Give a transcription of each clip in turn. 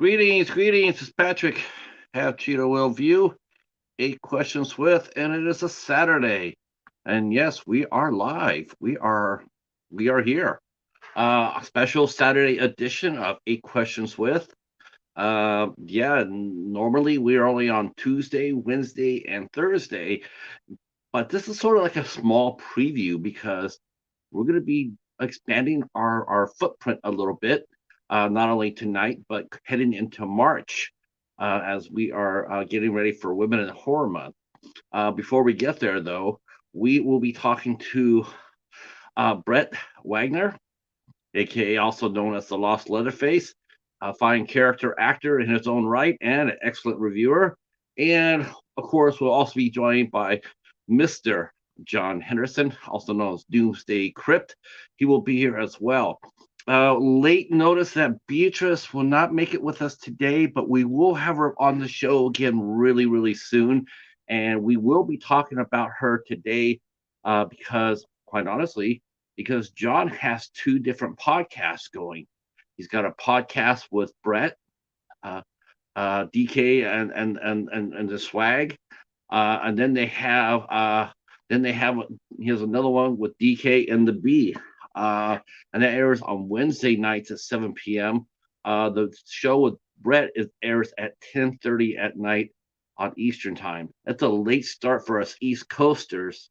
Greetings. It's Patrick. Have Cheeto Will View. 8 questions with, and it is a Saturday. And yes, we are live. We are here. A special Saturday edition of 8 questions with. Normally we're only on Tuesday, Wednesday, and Thursday, but this is sort of like a small preview because we're going to be expanding our footprint a little bit, not only tonight, but heading into March as we are getting ready for Women in Horror Month. Before we get there, though, we will be talking to Brett Wagner, aka also known as the Lost Leatherface, a fine character actor in his own right and an excellent reviewer. And of course, we'll also be joined by Mr. John Henderson, also known as Doomsday Krypt. He will be here as well. Late notice that Beatrice will not make it with us today, but we will have her on the show again really soon. And we will be talking about her today because, quite honestly, because John has two different podcasts going. He's got a podcast with Brett, uh, DK, and the Swag, and then he has another one with DK and the B, and that airs on Wednesday nights at 7 p.m. The show with Brett airs at 10:30 at night on Eastern time. That's a late start for us East Coasters,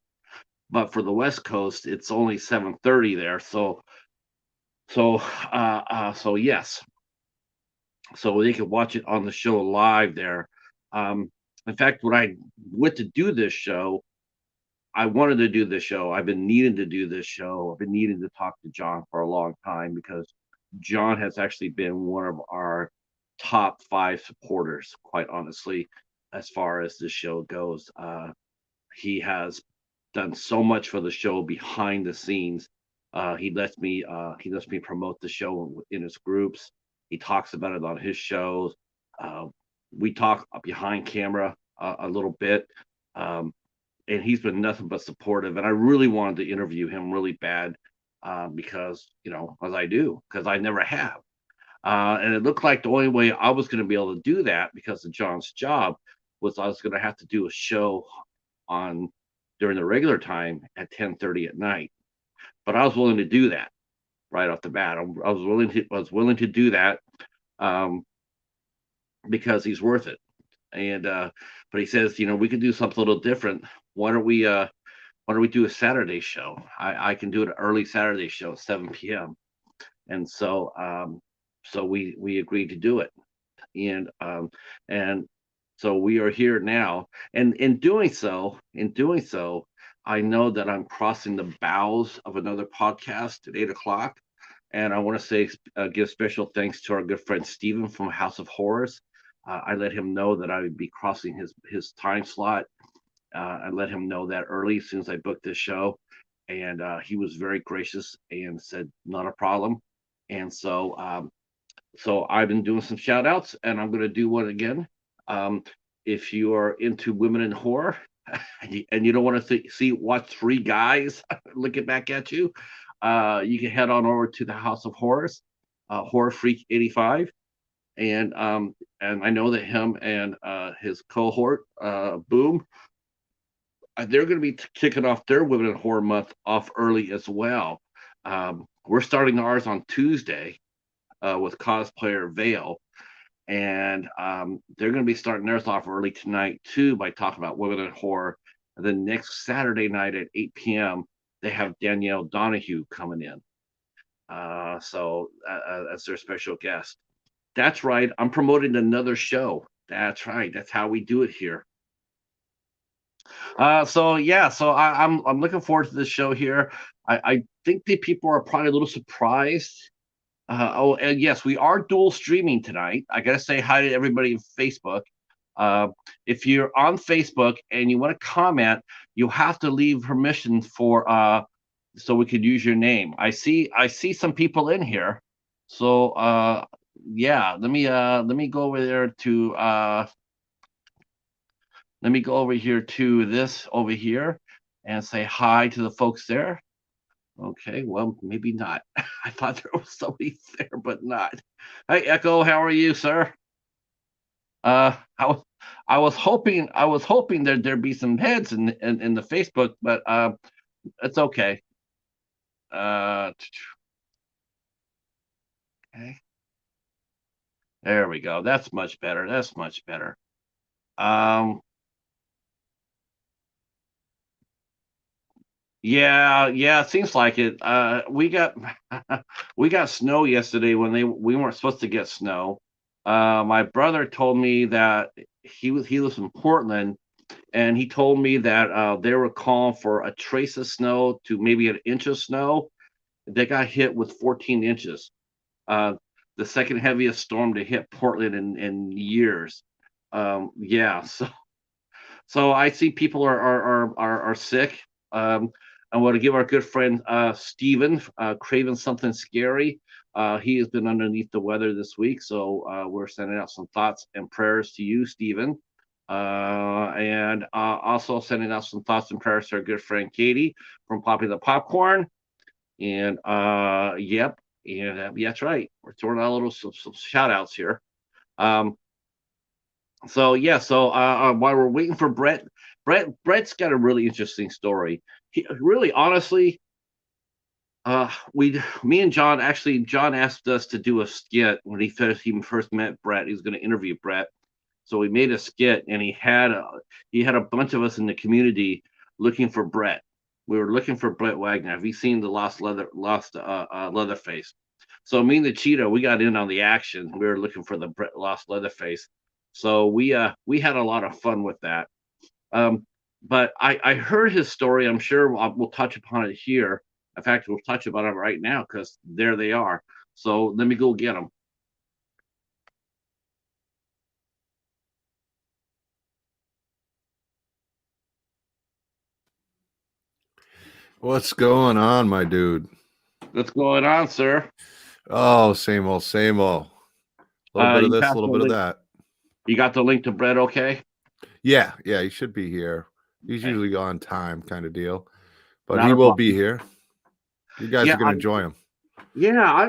but for the West Coast, it's only 7:30 there. So yes, so they could watch it on the show live there. In fact, when I went to do this show, I wanted to do this show. I've been needing to do this show. I've been needing to talk to John for a long time because John has actually been one of our top 5 supporters, quite honestly, as far as this show goes. He has done so much for the show behind the scenes. He lets me promote the show in his groups. He talks about it on his shows. Uh, we talk behind camera a little bit. Um, and he's been nothing but supportive. And I really wanted to interview him really bad because, as I do, because I never have. And it looked like the only way I was going to be able to do that because of John's job was I was going to have to do a show on during the regular time at 10:30 at night. But I was willing to do that right off the bat. I was willing to do that um, because he's worth it. And but he says, we could do something a little different. Why don't we do a Saturday show? I can do an early Saturday show at 7 p.m. And so we agreed to do it. And so we are here now. And in doing so, I know that I'm crossing the bows of another podcast at 8 o'clock. And I want to give special thanks to our good friend Stephen from House of Horrors. I let him know that I would be crossing his time slot. I let him know that early as soon as I booked this show, and he was very gracious and said not a problem. And so I've been doing some shout outs, and I'm going to do one again. Um, if you are into women in horror and you don't want to watch 3 guys looking back at you, you can head on over to the House of Horrors, Horror Freak 85, and I know that him and his cohort, Boom, they're going to be kicking off their Women in Horror Month off early as well. We're starting ours on Tuesday with cosplayer Veil, and they're going to be starting theirs off early tonight too by talking about women in horror. And then next Saturday night at 8 p.m., they have Danielle Donahue coming in. So as their special guest. That's right. I'm promoting another show. That's right. That's how we do it here. So I'm looking forward to this show here. I think the people are probably a little surprised. And yes, we are dual streaming tonight. I gotta say hi to everybody in Facebook. Uh, if you're on Facebook and you want to comment, you have to leave permission for so we could use your name. I see some people in here. So yeah, let me go over there to let me go over here to this over here and say hi to the folks there. Okay, well, maybe not. I thought there was somebody there, but not. Hey, Echo, how are you, sir? I was I was hoping there'd be some heads in the Facebook, but it's okay. Uh, okay, there we go. That's much better. That's much better. Um, yeah, yeah, it seems like it. We got we got snow yesterday when we weren't supposed to get snow. My brother told me that he lives in Portland, and he told me that they were calling for a trace of snow to maybe an inch of snow. They got hit with 14 inches. Uh, the second heaviest storm to hit Portland in years. Yeah, so I see people are sick. I want to give our good friend Steven craving something scary. He has been underneath the weather this week, so we're sending out some thoughts and prayers to you, Steven. And also sending out some thoughts and prayers to our good friend Katie from Poppy the Popcorn. And yep, and yeah, that's right. We're throwing out a little some shout outs here. Um, so yeah, so while we're waiting for Brett's got a really interesting story. He really, honestly, me and John actually, John asked us to do a skit when he first met Brett. He was going to interview Brett, so we made a skit, and he had a bunch of us in the community looking for Brett. We were looking for Brett Wagner. Have you seen the Lost Leatherface? So me and the Cheetah, we got in on the action. We were looking for the Brett Lost Leatherface. So we had a lot of fun with that. Um, but I heard his story. I'm sure we'll touch upon it here. In fact, we'll touch about it right now because there they are. So let me go get them. What's going on, my dude? What's going on, sir? Oh, same old, same old. A little bit of You this, a passed little the bit of link. that. You got the link to Brett, okay? Yeah, yeah, he should be here. He's Okay, usually on time, kind of deal, but not he a will be problem. here. You guys Yeah, are gonna enjoy him. yeah,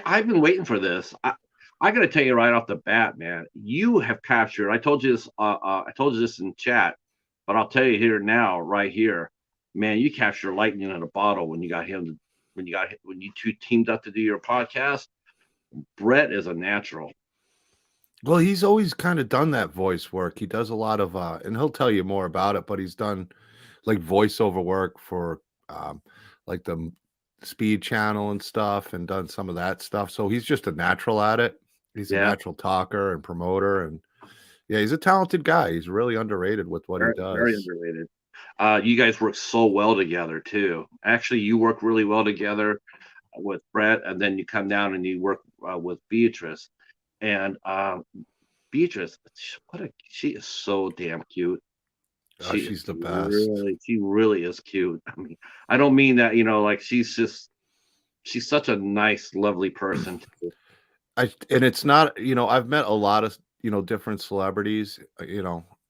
I've been waiting for this. I got to tell you right off the bat, man. You have captured. I told you this. I told you this in chat, but I'll tell you here now, right here, man. You captured lightning in a bottle when you got him. When you two teamed up to do your podcast. Brett is a natural. Well, he's always kind of done that voice work. He does a lot of, and he'll tell you more about it. But he's done like voiceover work for, like the Speed Channel and stuff, and done some of that stuff. So he's just a natural at it. He's a Yeah, natural talker and promoter, and yeah, he's a talented guy. He's really underrated with what he very, very does. underrated. You guys work so well together too. Actually, you work really well together with Brett, and then you come down and you work with Beatrice. And Beatrice, she is so damn cute. Oh, She is she's the best. she really is cute. I mean, I don't mean that, like she's such a nice, lovely person too. And it's not, I've met a lot of, different celebrities,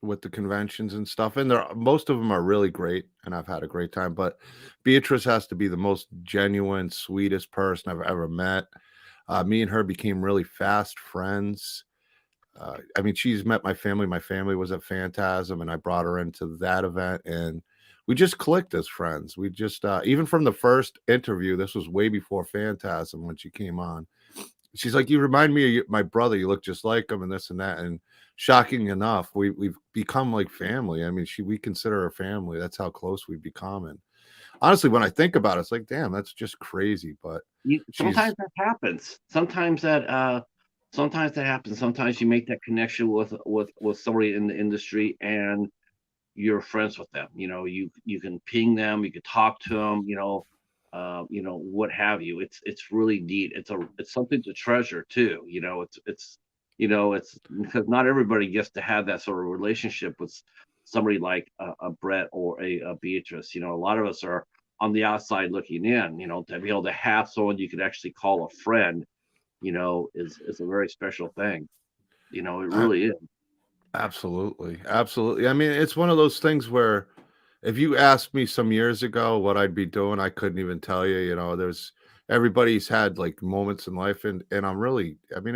with the conventions and stuff, and most of them are really great, and I've had a great time. But Beatrice has to be the most genuine, sweetest person I've ever met. Me and her became really fast friends. I mean, she's met my family. My family was at Phantasm, and I brought her into that event, and we just clicked as friends. We just, even from the first interview, this was way before Phantasm when she came on. She's like, "You remind me of my brother. You look just like him, and this and that." And shocking enough, we've become like family. I mean, we consider her family. That's how close we've become. And honestly, when I think about it, it's like, damn, that's just crazy. But Sometimes she's that happens. Sometimes that happens. Sometimes you make that connection with somebody in the industry, and you're friends with them. You can ping them, you can talk to them, what have you. It's really neat. It's something to treasure too. It's because not everybody gets to have that sort of relationship with somebody like a Brett or a Beatrice. A lot of us are on the outside looking in. To be able to have someone you could actually call a friend, is a very special thing. It uh, really is. absolutely, absolutely. I mean, it's one of those things where if you asked me some years ago what I'd be doing, I couldn't even tell you. There's everybody's had like moments in life, and I'm really, I mean,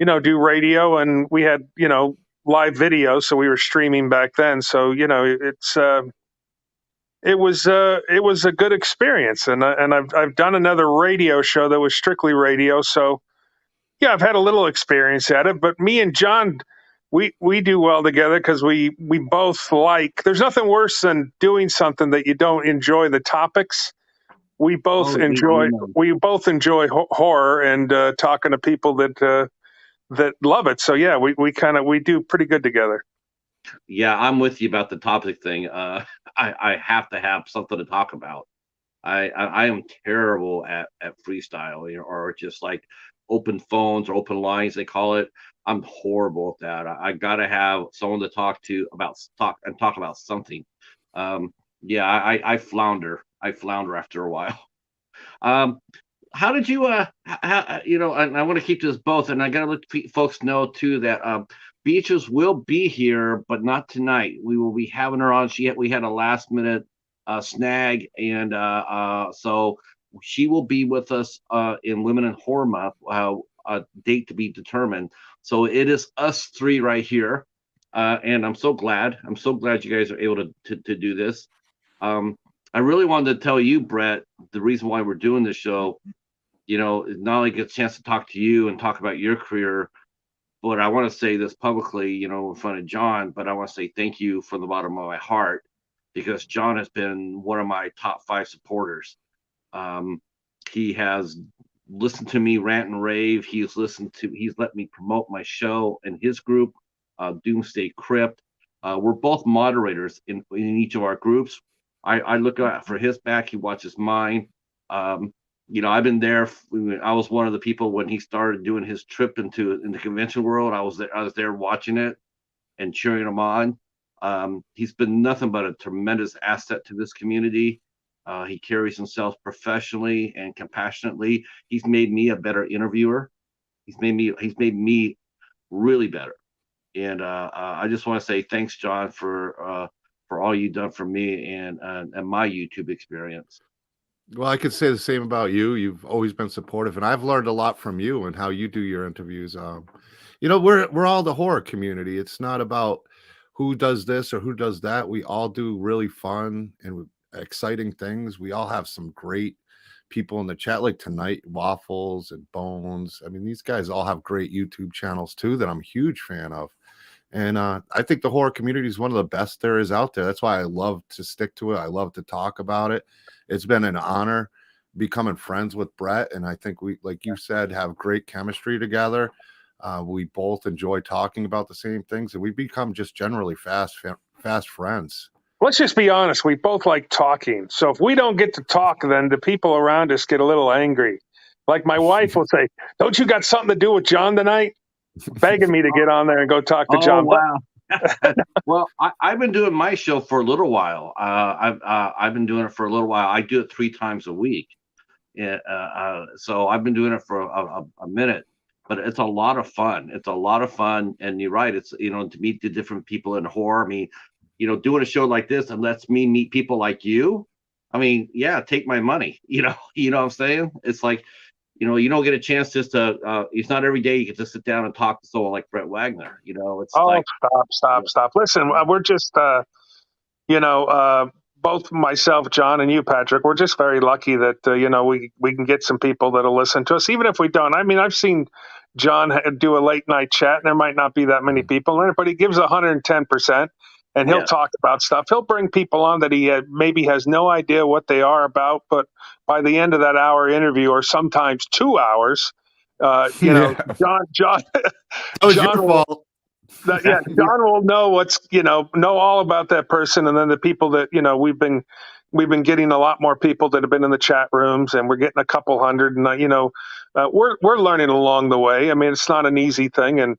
do radio, and we had, live video, so we were streaming back then. So, it was a good experience, and I've done another radio show that was strictly radio. So yeah, I've had a little experience at it. But me and John, we do well together because we both like. There's nothing worse than doing something that you don't enjoy the topics. We both enjoy horror and talking to people that love it. So yeah, we do pretty good together. Yeah, I'm with you about the topic thing. I have to have something to talk about. I am terrible at freestyle, or just like open phones or open lines they call it. I'm horrible at that. I gotta have someone to talk to about talk about something. Yeah, I flounder. I flounder after a while. Um, how did you and I want to keep this both, and I gotta let folks know too that Beatrice will be here, but not tonight. We will be having her on. We had a last minute snag, and so she will be with us in Women in Horror Month, a date to be determined. So it is us three right here, and I'm so glad. I'm so glad you guys are able to do this. I really wanted to tell you, Brett, the reason why we're doing this show, not only get a chance to talk to you and talk about your career, but I want to say this publicly, in front of John, but I want to say thank you from the bottom of my heart, because John has been one of my top 5 supporters. He has listened to me rant and rave. He's let me promote my show and his group, Doomsday Krypt. We're both moderators in each of our groups. I look out for his back. He watches mine. I've been there. I was one of the people when he started doing his trip into the convention world. I was there watching it and cheering him on. He's been nothing but a tremendous asset to this community. He carries himself professionally and compassionately. He's made me a better interviewer. He's made me really better. And I just want to say thanks, John, for all you've done for me and my YouTube experience. Well, I could say the same about you. You've always been supportive, and I've learned a lot from you and how you do your interviews. We're all the horror community. It's not about who does this or who does that. We all do really fun and exciting things. We all have some great people in the chat, like tonight, Waffles and Bones. I mean, these guys all have great YouTube channels too that I'm a huge fan of. And I think the horror community is one of the best there is out there. That's why I love to stick to it. I love to talk about it. It's been an honor becoming friends with Brett. And I think we, like you said, have great chemistry together. We both enjoy talking about the same things, and we become just generally fast friends. Let's just be honest. We both like talking. So if we don't get to talk, then the people around us get a little angry. Like my wife will say, "Don't you got something to do with John tonight?" Begging me to get on there and go talk to John. Wow. Well, I've been doing my show for a little while. I've been doing it for a little while. I do it 3 times a week. So I've been doing it for a minute, but it's a lot of fun. It's a lot of fun. And you're right. It's, to meet the different people in horror. I mean, doing a show like this and lets me meet people like you. I mean, yeah, take my money, you know what I'm saying? It's like, you don't get a chance just to, it's not every day you get to sit down and talk to someone like Brett Wagner, it's Stop. Listen, we're just, both myself, John, and you, Patrick, we're just very lucky that, we can get some people that'll listen to us, even if we don't. I mean, I've seen John do a late night chat, and there might not be that many people in it, but he gives 110%. And he'll talk about stuff. He'll bring people on that he maybe has no idea what they are about, but by the end of that hour interview, or sometimes 2 hours, John, John will know know all about that person, and then the people that we've been getting a lot more people that have been in the chat rooms, and we're getting a couple hundred, and we're learning along the way. I mean, it's not an easy thing, and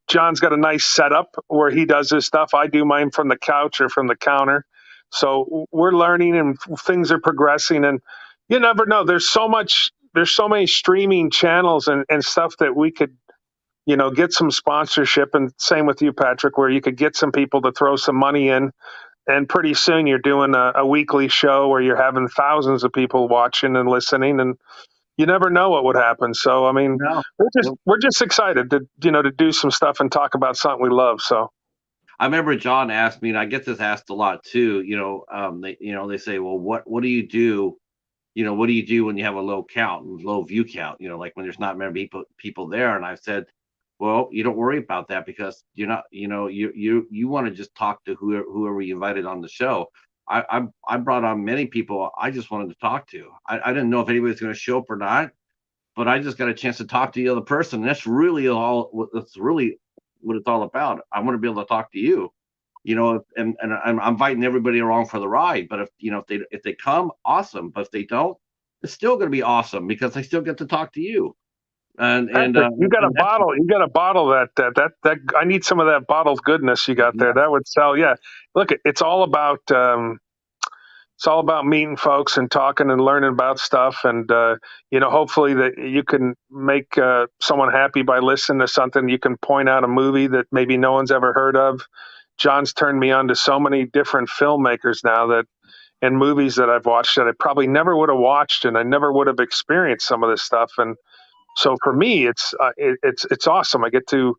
John's got a nice setup where he does his stuff. I do mine from the couch or from the counter. So we're learning and things are progressing, and you never know. There's so many streaming channels and stuff that we could, get some sponsorship, and same with you, Patrick, where you could get some people to throw some money in, and pretty soon you're doing a weekly show where you're having thousands of people watching and listening, and you never know what would happen. So I mean, No. we're just excited to to do some stuff and talk about something we love. So I remember John asked me, and I get this asked a lot too. They say, well, what do you do? What do you do when you have a low count, low view count? Like when there's not many people there. And I said, well, you don't worry about that because you're not, you want to just talk to whoever you invited on the show. I brought on many people I just wanted to talk to. I didn't know if anybody's going to show up or not, but I just got a chance to talk to the other person. That's really what it's all about. I want to be able to talk to you, and I'm inviting everybody along for the ride. But if they come, awesome. But if they don't, it's still going to be awesome because I still get to talk to you. Patrick, you got a bottle. You got a bottle that I need some of that bottled goodness you got there. Yeah. That would sell. Yeah, look, it's all about meeting folks and talking and learning about stuff, and hopefully that you can make someone happy by listening to something. You can point out a movie that maybe no one's ever heard of. John's turned me on to so many different filmmakers now and movies that I've watched that I probably never would have watched, and I never would have experienced some of this stuff. And so for me, it's awesome. I get to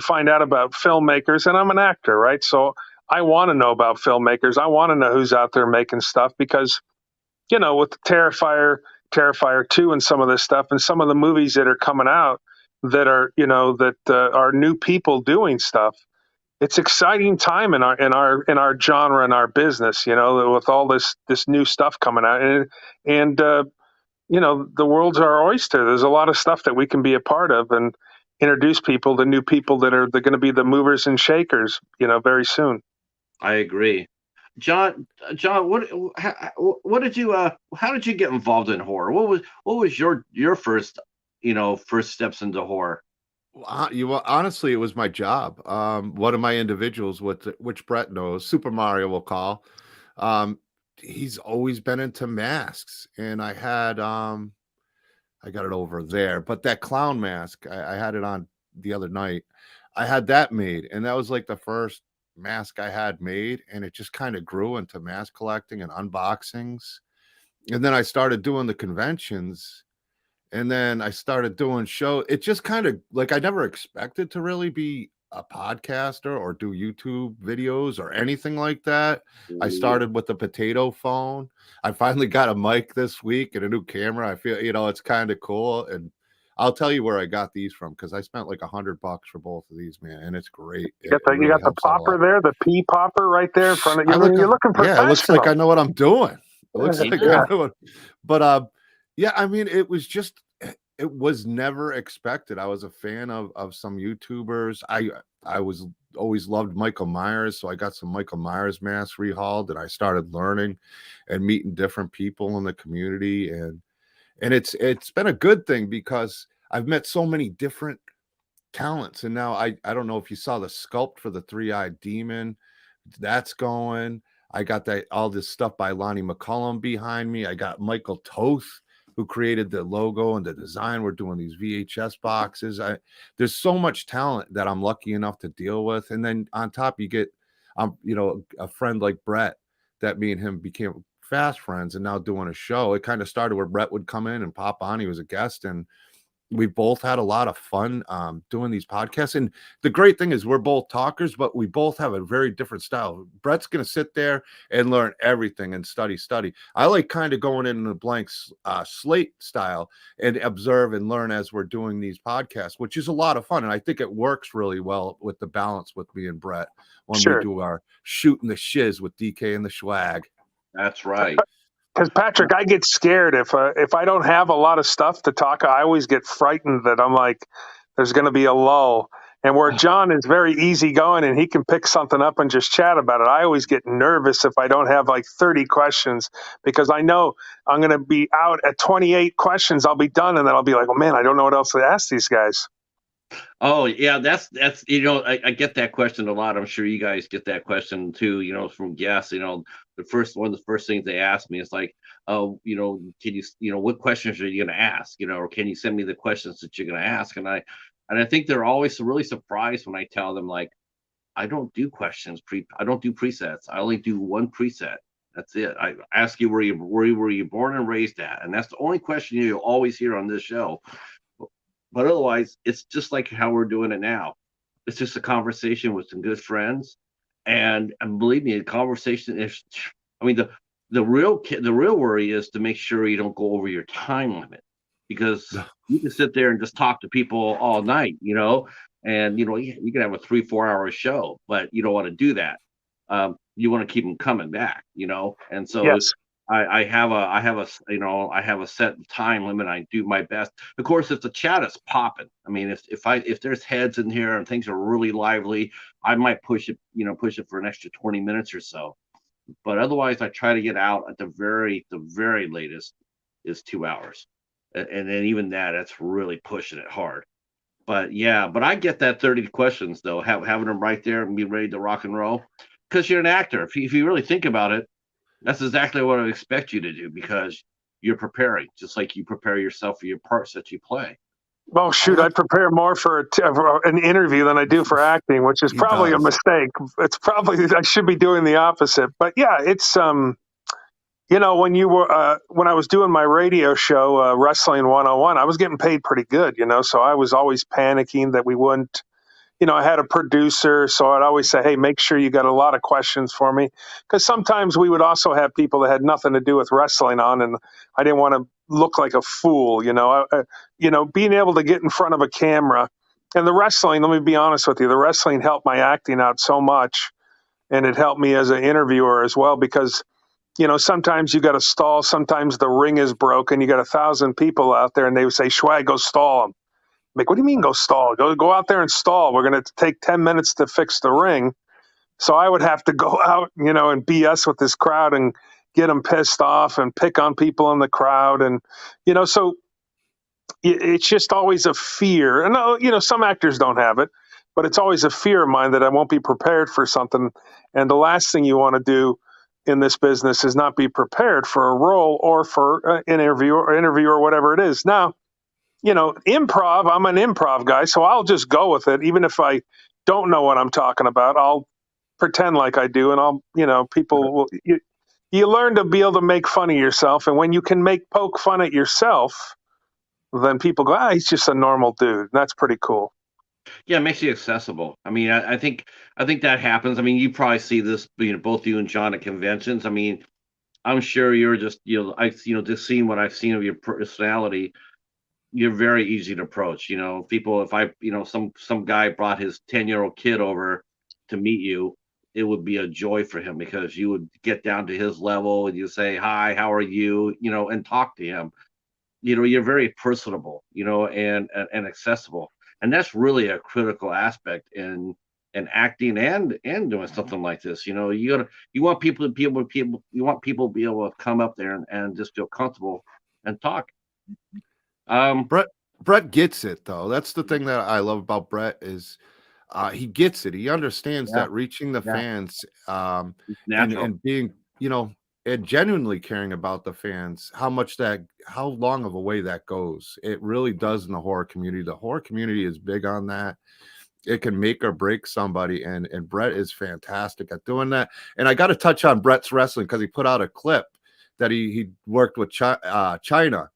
find out about filmmakers, and I'm an actor, right? So I want to know about filmmakers. I want to know who's out there making stuff because, with the Terrifier 2 and some of this stuff and some of the movies that are coming out that are, are new people doing stuff. It's exciting time in our genre and our business, with all this new stuff coming out and the world's our oyster. There's a lot of stuff that we can be a part of and introduce people to new people that are going to be the movers and shakers, very soon. I agree. John, what did you how did you get involved in horror? What was your first steps into horror? Honestly, it was my job. One of my individuals, which Brett knows, Super Mario will call. He's always been into masks, and I got it over there, but that clown mask, I had it on the other night. I had that made, and that was like the first mask I had made, and it just kind of grew into mask collecting and unboxings. And then I started doing the conventions, and then I started doing show. It just kind of like I never expected to really be a podcaster or do YouTube videos or anything like that. I started with the potato phone. I finally got a mic this week and a new camera. I feel, it's kind of cool. And I'll tell you where I got these from because I spent like $100 for both of these, man, and it's great. You got the popper there, the pea popper right there in front of you. You're looking professional. Yeah, it looks like I know what I'm doing. It looks like I know what, but yeah, I mean, it was never expected. I was a fan of some YouTubers. I was always loved Michael Myers, so I got some Michael Myers masks rehauled, and I started learning and meeting different people in the community, and it's been a good thing because I've met so many different talents. And now I don't know if you saw the sculpt for the three-eyed demon. That's going. I got all this stuff by Lonnie McCullum behind me. I got Michael Toth, who created the logo and the design. We're doing these VHS boxes. There's so much talent that I'm lucky enough to deal with. And then on top, you get, a friend like Brett, that me and him became fast friends and now doing a show. It kind of started where Brett would come in and pop on. He was a guest, and we both had a lot of fun doing these podcasts. And the great thing is we're both talkers, but we both have a very different style. Brett's going to sit there and learn everything and study. I like kind of going in a blank slate style and observe and learn as we're doing these podcasts, which is a lot of fun. And I think it works really well with the balance with me and Brett when we do our shooting the shiz with DK and the swag. That's right. Because Patrick, I get scared if I don't have a lot of stuff to talk. I always get frightened that I'm like, there's going to be a lull. And where John is very easygoing and he can pick something up and just chat about it, I always get nervous if I don't have like 30 questions because I know I'm going to be out at 28 questions. I'll be done, and then I'll be like, oh man, I don't know what else to ask these guys. Oh yeah, that's I get that question a lot. I'm sure you guys get that question too. From guests. One of the first things they ask me is like, oh, can you, what questions are you going to ask? Or can you send me the questions that you're going to ask? And I think they're always really surprised when I tell them like, I don't do questions I don't do presets. I only do one preset, That's it. I ask you where you born and raised at, and that's the only question you'll always hear on this show. But otherwise, it's just like how we're doing it now. It's just a conversation with some good friends, and believe me, the conversation is. I mean, the real worry is to make sure you don't go over your time limit, because you can sit there and just talk to people all night, and you can have a 3-4 hour show, but you don't want to do that. You want to keep them coming back, and so Yes. I have a set time limit. I do my best. Of course, if the chat is popping, I mean, if there's heads in here and things are really lively, I might push it for an extra 20 minutes or so. But otherwise, I try to get out at the very latest is 2 hours, and then even that's really pushing it hard. But yeah, but I get that 30 questions though, having them right there and be ready to rock and roll, because you're an actor. If you really think about it, that's exactly what I expect you to do, because you're preparing, just like you prepare yourself for your parts that you play. Well, shoot, I prepare more for an interview than I do for acting, which is He probably a does. mistake. It's probably I should be doing the opposite. But yeah, it's when I was doing my radio show, Wrestling 101, I was getting paid pretty good, so I was always panicking that we wouldn't. I had a producer, so I'd always say, hey, make sure you got a lot of questions for me. Because sometimes we would also have people that had nothing to do with wrestling on, and I didn't want to look like a fool, being able to get in front of a camera. And the wrestling, let me be honest with you, the wrestling helped my acting out so much, and it helped me as an interviewer as well, because sometimes you got to stall. Sometimes the ring is broken. You got 1,000 people out there, and they would say, Schwag, go stall them. Like, what do you mean go stall? Go out there and stall. We're going to take 10 minutes to fix the ring. So I would have to go out, and BS with this crowd and get them pissed off and pick on people in the crowd. And, so it's just always a fear. And, some actors don't have it, but it's always a fear of mine that I won't be prepared for something. And the last thing you want to do in this business is not be prepared for a role or for an interview or whatever it is. Now, improv, I'm an improv guy, so I'll just go with it. Even if I don't know what I'm talking about, I'll pretend like I do. And people will, you learn to be able to make fun of yourself. And when you can poke fun at yourself, then people go, he's just a normal dude. And that's pretty cool. Yeah, it makes you accessible. I mean, I think that happens. I mean, you probably see this, both you and John at conventions. I mean, I'm sure you're just, just seeing what I've seen of your personality. You're very easy to approach. People, if some guy brought his 10-year-old kid over to meet you, it would be a joy for him, because you would get down to his level and you say, hi, how are you, and talk to him. You're very personable, and accessible. And that's really a critical aspect in acting and doing something like this. You want people to be able to come up there and just feel comfortable and talk. Brett gets it though. That's the thing that I love about Brett is he gets it. He understands that reaching the fans and being, and genuinely caring about the fans, how long of a way that goes. It really does in the horror community. The horror community is big on that. It can make or break somebody, and Brett is fantastic at doing that. And I got to touch on Brett's wrestling, because he put out a clip that he worked with China.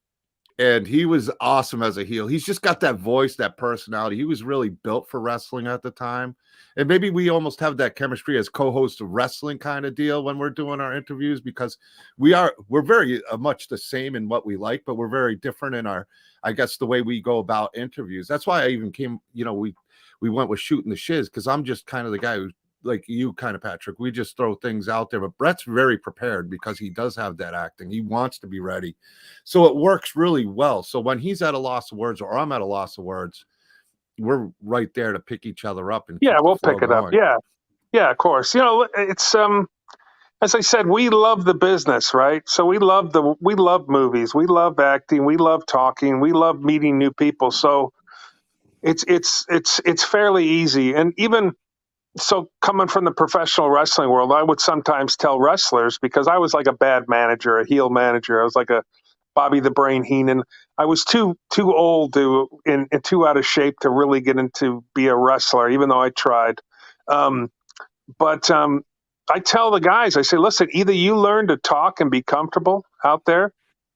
And he was awesome as a heel. He's just got that voice, that personality. He was really built for wrestling at the time. And maybe we almost have that chemistry as co-hosts of wrestling kind of deal when we're doing our interviews, because we're very much the same in what we like, but we're very different in I guess, the way we go about interviews. That's why I even came, we went with shooting the shiz, because I'm just kind of the guy who, like you kind of, Patrick, we just throw things out there. But Brett's very prepared, because he does have that acting. He wants to be ready. So it works really well. So when he's at a loss of words or I'm at a loss of words, we're right there to pick each other up. And we'll pick it up. Yeah, of course. It's as I said, we love the business, right? So we love movies, we love acting, we love talking, we love meeting new people. So it's fairly easy. And even so, coming from the professional wrestling world, I would sometimes tell wrestlers, because I was like a bad manager, a heel manager. I was like a Bobby the Brain Heenan. I was too old and too out of shape to really get into be a wrestler, even though I tried. But I tell the guys, I say, listen, either you learn to talk and be comfortable out there,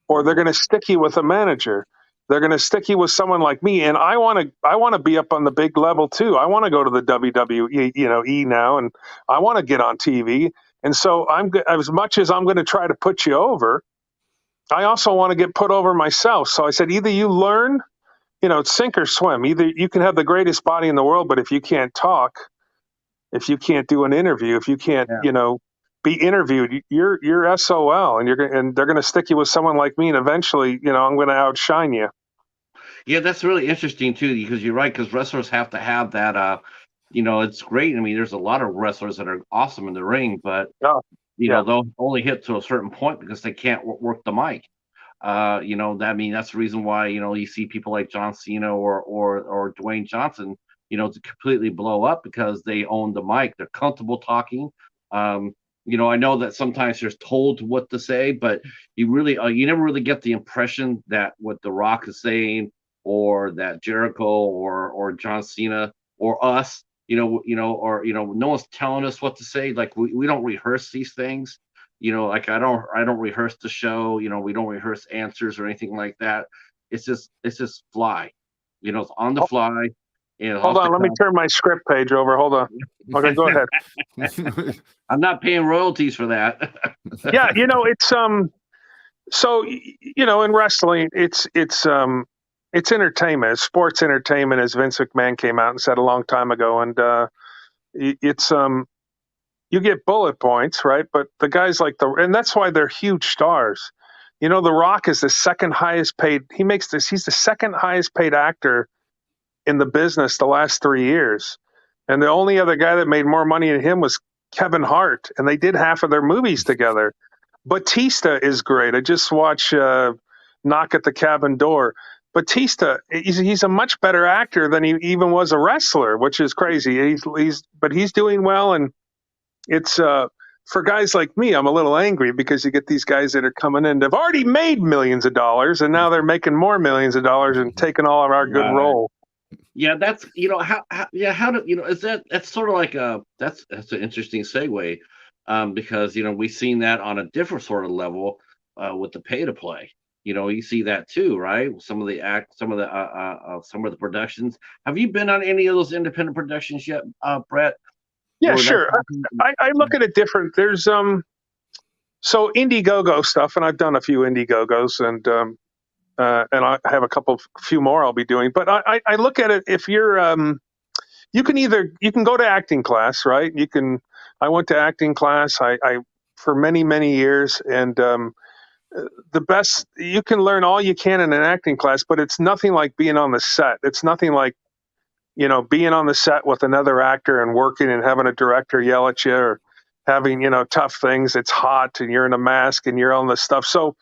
or they're going to stick you with a manager. They're going to stick you with someone like me, and I want to be up on the big level too. I want to go to the WWE, E now, and I want to get on TV. And so as much as I'm going to try to put you over, I also want to get put over myself. So I said, either you learn, it's sink or swim. Either you can have the greatest body in the world, but if you can't talk, if you can't do an interview, if you can't, be interviewed, you're SOL, and they're going to stick you with someone like me, and eventually, I'm going to outshine you. Yeah, that's really interesting too, because you're right. Because wrestlers have to have that. It's great. I mean, there's a lot of wrestlers that are awesome in the ring, but they'll only hit to a certain point because they can't work the mic. That's the reason why you see people like John Cena or Dwayne Johnson, to completely blow up because they own the mic. They're comfortable talking. I know that sometimes they're told what to say, but you never really get the impression that what The Rock is saying, or that Jericho or John Cena or us, no one's telling us what to say. Like we don't rehearse these things. Like I don't rehearse the show. We don't rehearse answers or anything like that. It's just fly. It's on the fly. Hold on, let me turn my script page over. Hold on. Okay, go ahead. I'm not paying royalties for that. Yeah, it's so in wrestling, it's entertainment, it's sports entertainment, as Vince McMahon came out and said a long time ago, and it's you get bullet points, right? But the guys and that's why they're huge stars. The Rock is the second highest paid. He's the second highest paid actor in the business the last 3 years. And the only other guy that made more money than him was Kevin Hart, and they did half of their movies together. Batista is great. I just watched Knock at the Cabin Door. Batista, he's a much better actor than he even was a wrestler, which is crazy. But he's doing well, and it's for guys like me, I'm a little angry because you get these guys that are coming in. They've already made millions of dollars, and now they're making more millions of dollars and taking all of our good role. Yeah, that's that's sort of like that's an interesting segue, because we've seen that on a different sort of level with the pay to play. You see that too, right? Some of the productions. Have you been on any of those independent productions yet, Brett? Yeah, sure. I look at it different. There's so Indiegogo stuff, and I've done a few Indiegogos, and I have a few more I'll be doing. But I look at it, if you're, you can go to acting class, right? I went to acting class, I for many, many years, and the best, you can learn all you can in an acting class, but it's nothing like being on the set. It's nothing like, being on the set with another actor and working and having a director yell at you, or having, tough things. It's hot and you're in a mask and you're on this stuff. So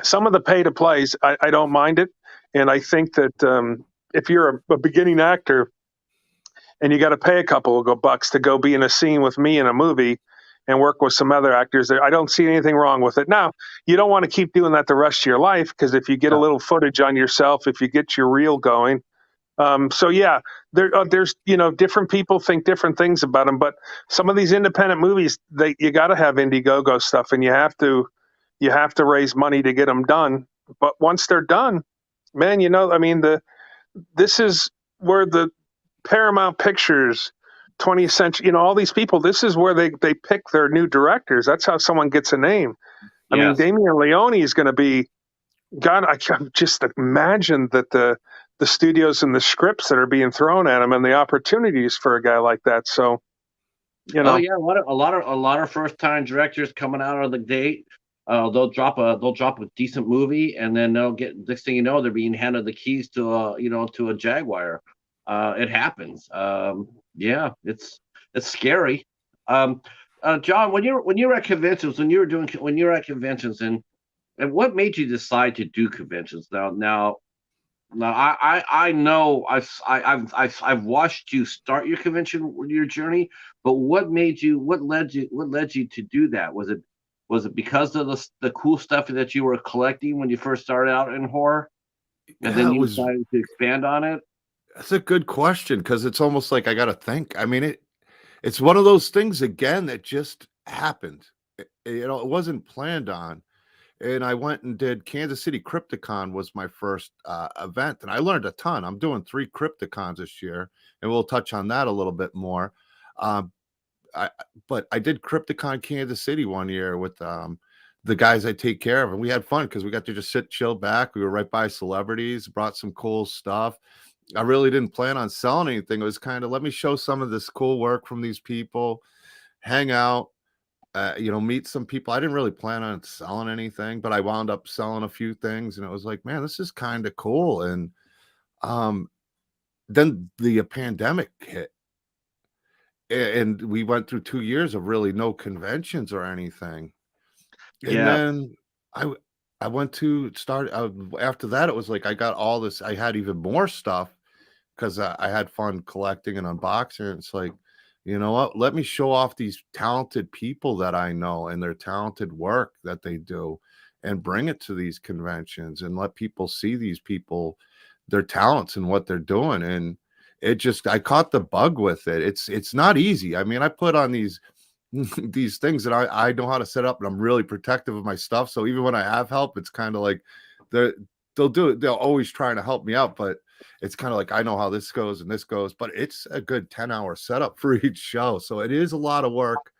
some of the pay to plays, I don't mind it. And I think that if you're a beginning actor and you got to pay a couple of bucks to go be in a scene with me in a movie and work with some other actors there, I don't see anything wrong with it. Now, you don't want to keep doing that the rest of your life, because if you get a little footage on yourself, if you get your reel going. So yeah, there's, different people think different things about them, but some of these independent movies, you got to have Indiegogo stuff, and you have to raise money to get them done. But once they're done, man, this is where the Paramount Pictures, 20th Century, all these people, this is where they pick their new directors. That's how someone gets a name. I mean, Damien Leone is going to be, God, I can just imagine that the studios and the scripts that are being thrown at him and the opportunities for a guy like that. So, Oh yeah, a lot of first time directors coming out of the gate. They'll drop a decent movie, and then they'll get, next thing you know, they're being handed the keys to a Jaguar. It happens. Yeah, it's scary. John, when you're at conventions, and what made you decide to do conventions? Now, I know I've watched you start your journey, but what led you to do that? Was it because of the cool stuff that you were collecting when you first started out in horror, and then you decided to expand on it? That's a good question, because it's almost like I got to think. I mean, it's one of those things again that just happened. You know, it wasn't planned on. And I went and did Kansas City Crypticon was my first event, and I learned a ton. I'm doing 3 Crypticons this year, and we'll touch on that a little bit more. Um, but I did Crypticon Kansas City one year with the guys I take care of, and we had fun because we got to just sit, chill back. We were right by celebrities, brought some cool stuff. I really didn't plan on selling anything. It was kind of, let me show some of this cool work from these people, hang out, you know, meet some people. I didn't really plan on selling anything, but I wound up selling a few things, and it was like, man, this is kind of cool. And then the pandemic hit, and we went through 2 years of really no conventions or anything. And Yeah. then I went to start after that. It was like I got all this. I had even more stuff because I had fun collecting and unboxing. It's like, you know what? Let me show off these talented people that I know and their talented work that they do, and bring it to these conventions and let people see these people, their talents and what they're doing. And it just, I caught the bug with it. It's not easy. I mean, I put on these these things that I know how to set up, and I'm really protective of my stuff. So even when I have help, it's kind of like they'll do it. They'll always trying to help me out, but it's kind of like I know how this goes and this goes. But it's a good 10-hour setup for each show, so it is a lot of work.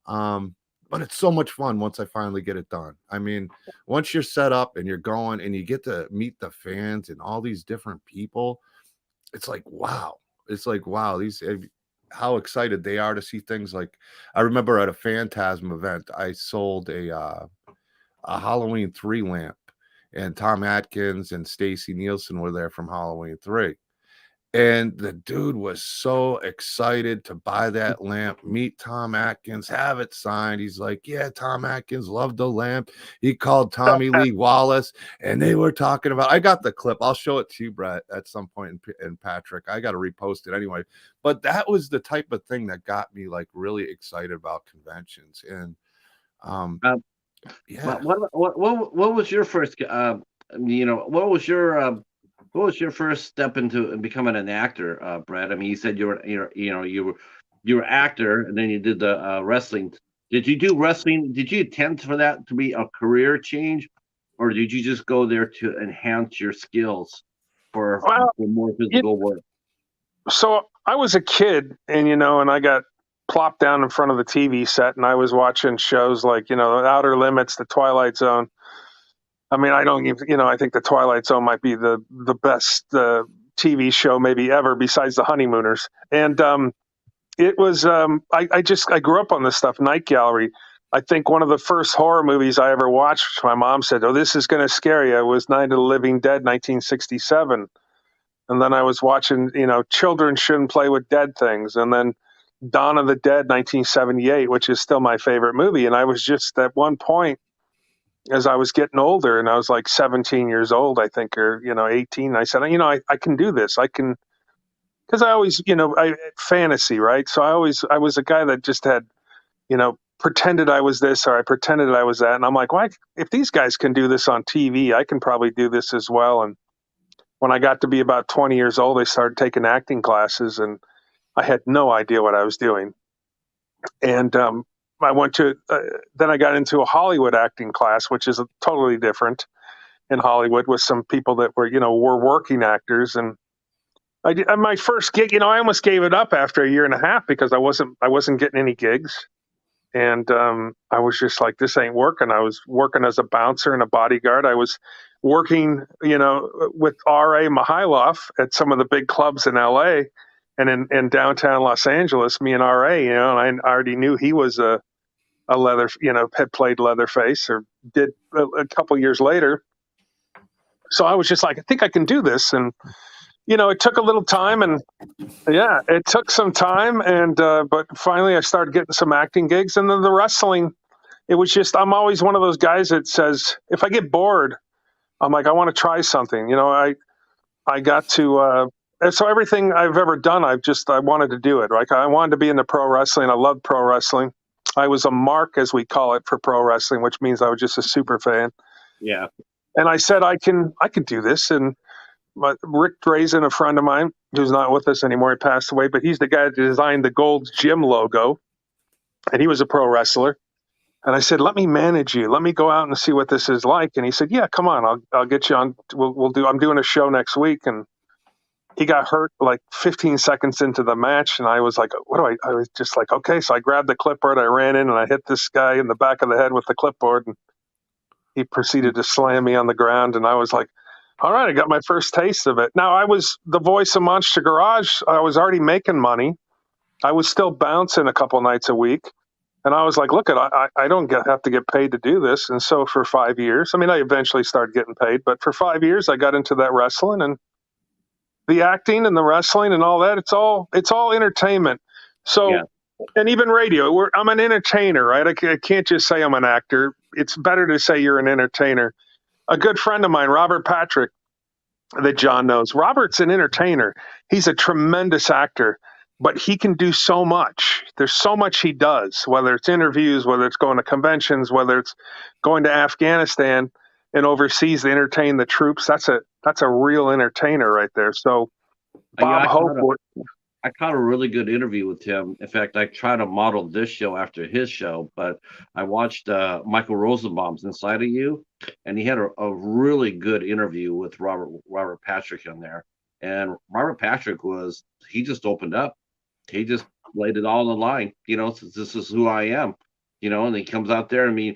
But it's so much fun once I finally get it done. I mean, once you're set up and you're going and you get to meet the fans and all these different people, it's like wow. It's like wow. These how excited they are to see things. Like I remember at a Phantasm event, I sold a Halloween 3 lamp, and Tom Atkins and Stacy Nielsen were there from Halloween 3. And the dude was so excited to buy that lamp, meet Tom Atkins, have it signed. He's like, yeah, Tom Atkins loved the lamp. He called Tommy Lee Wallace, and they were talking about, I got the clip. I'll show it to you, Brett, at some point, and Patrick. I got to repost it anyway. But that was the type of thing that got me like really excited about conventions. And yeah. What was your first you know, what was your first step into becoming an actor, Brett? I mean, you said you were actor, and then you did the wrestling. Did you do wrestling? Did you attempt for that to be a career change, or did you just go there to enhance your skills for more physical work? So I was a kid, and and I got plopped down in front of the TV set, and I was watching shows like Outer Limits, The Twilight Zone. I mean, I don't even, I think The Twilight Zone might be the best TV show maybe ever, besides The Honeymooners. And it was, I grew up on this stuff. Night Gallery. I think one of the first horror movies I ever watched, my mom said, "Oh, this is going to scare you," was Night of the Living Dead, 1967. And then I was watching, Children Shouldn't Play with Dead Things. And then Dawn of the Dead, 1978, which is still my favorite movie. And I was just at one point, as I was getting older, and I was like 17 years old, I think, or 18. I said, I can do this. I can, because I always, fantasy, right? So I was a guy that just had, pretended I was this, or I pretended I was that, and I'm like, why? If these guys can do this on TV, I can probably do this as well. And when I got to be about 20 years old, I started taking acting classes, and I had no idea what I was doing. And I went to, then I got into a Hollywood acting class, which is totally different in Hollywood, with some people that were working actors. And my first gig, I almost gave it up after a year and a half because I wasn't getting any gigs. And I was just like, this ain't working. I was working as a bouncer and a bodyguard. I was working, with R.A. Mihailoff at some of the big clubs in L.A. and in downtown Los Angeles. Me and R.A., and I already knew he was a had played Leatherface, or did a couple years later. So I was just like, I think I can do this. And, it took a little time, and yeah, it took some time. And, but finally I started getting some acting gigs. And then the wrestling, it was just, I'm always one of those guys that says, if I get bored, I'm like, I want to try something. I got to, so everything I've ever done, I wanted to do it. Like I wanted to be in the pro wrestling. I loved pro wrestling. I was a mark, as we call it, for pro wrestling, which means I was just a super fan. Yeah. And I said, I can do this. And Rick Drazen, a friend of mine who's not with us anymore, he passed away, but he's the guy that designed the Gold's Gym logo, and he was a pro wrestler. And I said, let me manage you. Let me go out and see what this is like. And he said, yeah, come on. I'll get you on. I'm doing a show next week. And he got hurt like 15 seconds into the match. And I was like, I was just like, okay. So I grabbed the clipboard. I ran in and I hit this guy in the back of the head with the clipboard. And he proceeded to slam me on the ground. And I was like, all right, I got my first taste of it. Now I was the voice of Monster Garage. I was already making money. I was still bouncing a couple nights a week. And I was like, look, I don't have to get paid to do this. And so for 5 years, I mean, I eventually started getting paid, but for 5 years, I got into that wrestling and the acting and the wrestling and all that. It's all entertainment. So, Yeah. And even radio, I'm an entertainer, right? I can't just say I'm an actor. It's better to say you're an entertainer. A good friend of mine, Robert Patrick, that John knows. Robert's an entertainer. He's a tremendous actor. But he can do so much. There's so much he does, whether it's interviews, whether it's going to conventions, whether it's going to Afghanistan and overseas to entertain the troops. That's a real entertainer right there. So Bob Hope. I caught a really good interview with him. In fact, I try to model this show after his show, but I watched Michael Rosenbaum's Inside of You, and he had a really good interview with Robert Patrick in there. And Robert Patrick he just opened up. He just laid it all on the line, this is who I am, and he comes out there. I mean,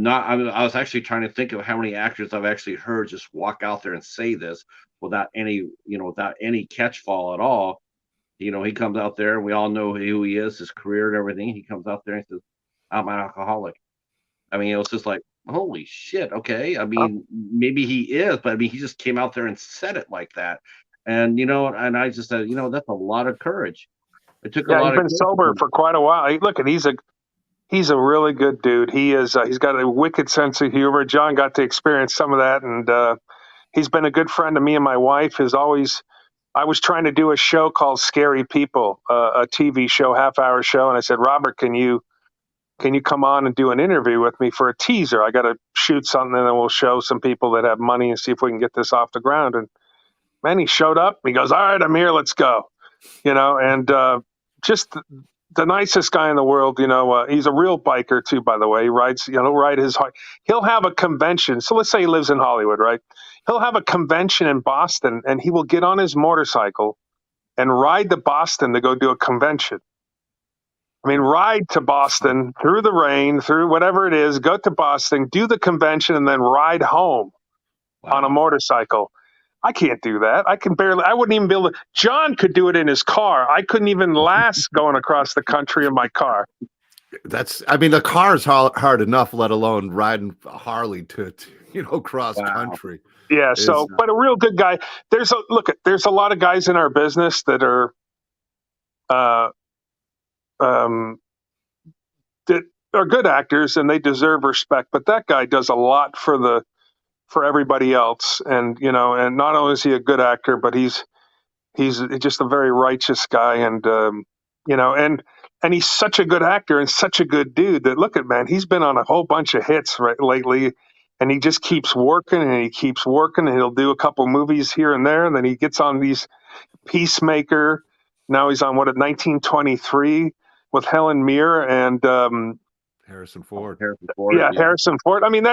I was actually trying to think of how many actors I've actually heard just walk out there and say this without any catchfall at all. He comes out there, we all know who he is, his career and everything. He comes out there and says, I'm an alcoholic. I mean, it was just like, holy shit. Okay. I mean, maybe he is, but I mean, he just came out there and said it like that. And, and I just said, that's a lot of courage. It took a lot. He's been sober for quite a while. Look, and he's a really good dude. He is. He's got a wicked sense of humor. John got to experience some of that, and he's been a good friend to me and my wife. I was trying to do a show called Scary People, a TV show, half-hour show, and I said, Robert, can you come on and do an interview with me for a teaser? I got to shoot something, and then we'll show some people that have money and see if we can get this off the ground. And man, he showed up. He goes, all right, I'm here. Let's go. And just the nicest guy in the world. He's a real biker too, by the way. He rides, he'll have a convention. So let's say he lives in Hollywood, right? He'll have a convention in Boston and he will get on his motorcycle and ride to Boston to go do a convention. I mean, ride to Boston through the rain, through whatever it is, go to Boston, do the convention, and then ride home on a motorcycle. I can't do that. I wouldn't even be able to. John could do it in his car. I couldn't even last going across the country in my car. The car is hard enough, let alone riding a Harley to cross country. Yeah. But a real good guy. There's a lot of guys in our business that are, that are good actors and they deserve respect, but that guy does a lot for everybody else. And, and not only is he a good actor, but he's just a very righteous guy. And, and he's such a good actor and such a good dude that man, he's been on a whole bunch of hits lately and he just keeps working and he keeps working and he'll do a couple movies here and there. And then he gets on these Peacemaker. Now he's on 1923 with Helen Mirren and, Harrison Ford. Yeah. Harrison Ford. I mean,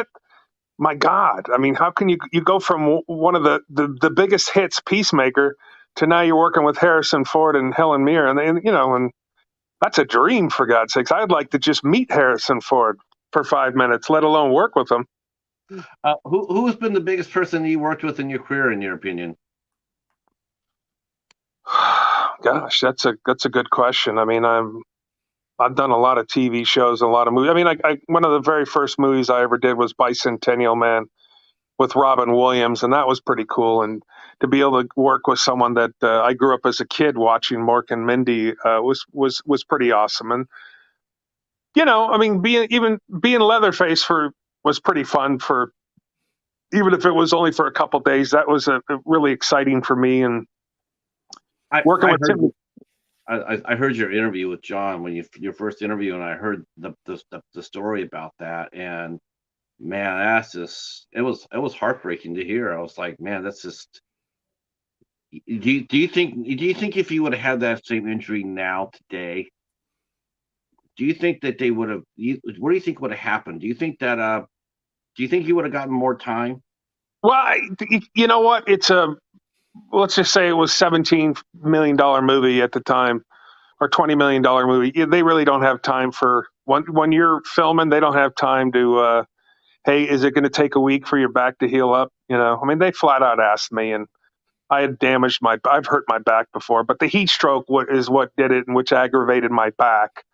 my God, I mean, how can you go from one of the biggest hits, Peacemaker, to now you're working with Harrison Ford and Helen Mirren, and that's a dream, for God's sakes. I'd like to just meet Harrison Ford for 5 minutes, let alone work with him. Who has been the biggest person you worked with in your career, in your opinion? Gosh, that's a good question. I mean, I've done a lot of TV shows, a lot of movies. I mean, one of the very first movies I ever did was Bicentennial Man with Robin Williams, and that was pretty cool. And to be able to work with someone that I grew up as a kid watching Mork and Mindy was pretty awesome. And I mean, being Leatherface was pretty fun even if it was only for a couple days. That was a really exciting for me. And working with Tim. I heard your interview with John your first interview, and I heard the story about that, and man, it was heartbreaking to hear. I was like, man, that's just Do you think if you would have had that same injury now today, do you think that they would have? What do you think would have happened? Do you think you would have gotten more time? Well, you know what? Let's just say it was $17 million movie at the time, or $20 million movie. They really don't have time for when you're filming. They don't have time to. Hey, is it going to take a week for your back to heal up? I mean, they flat out asked me, and I had I've hurt my back before, but the heat stroke is what did it, and which aggravated my back.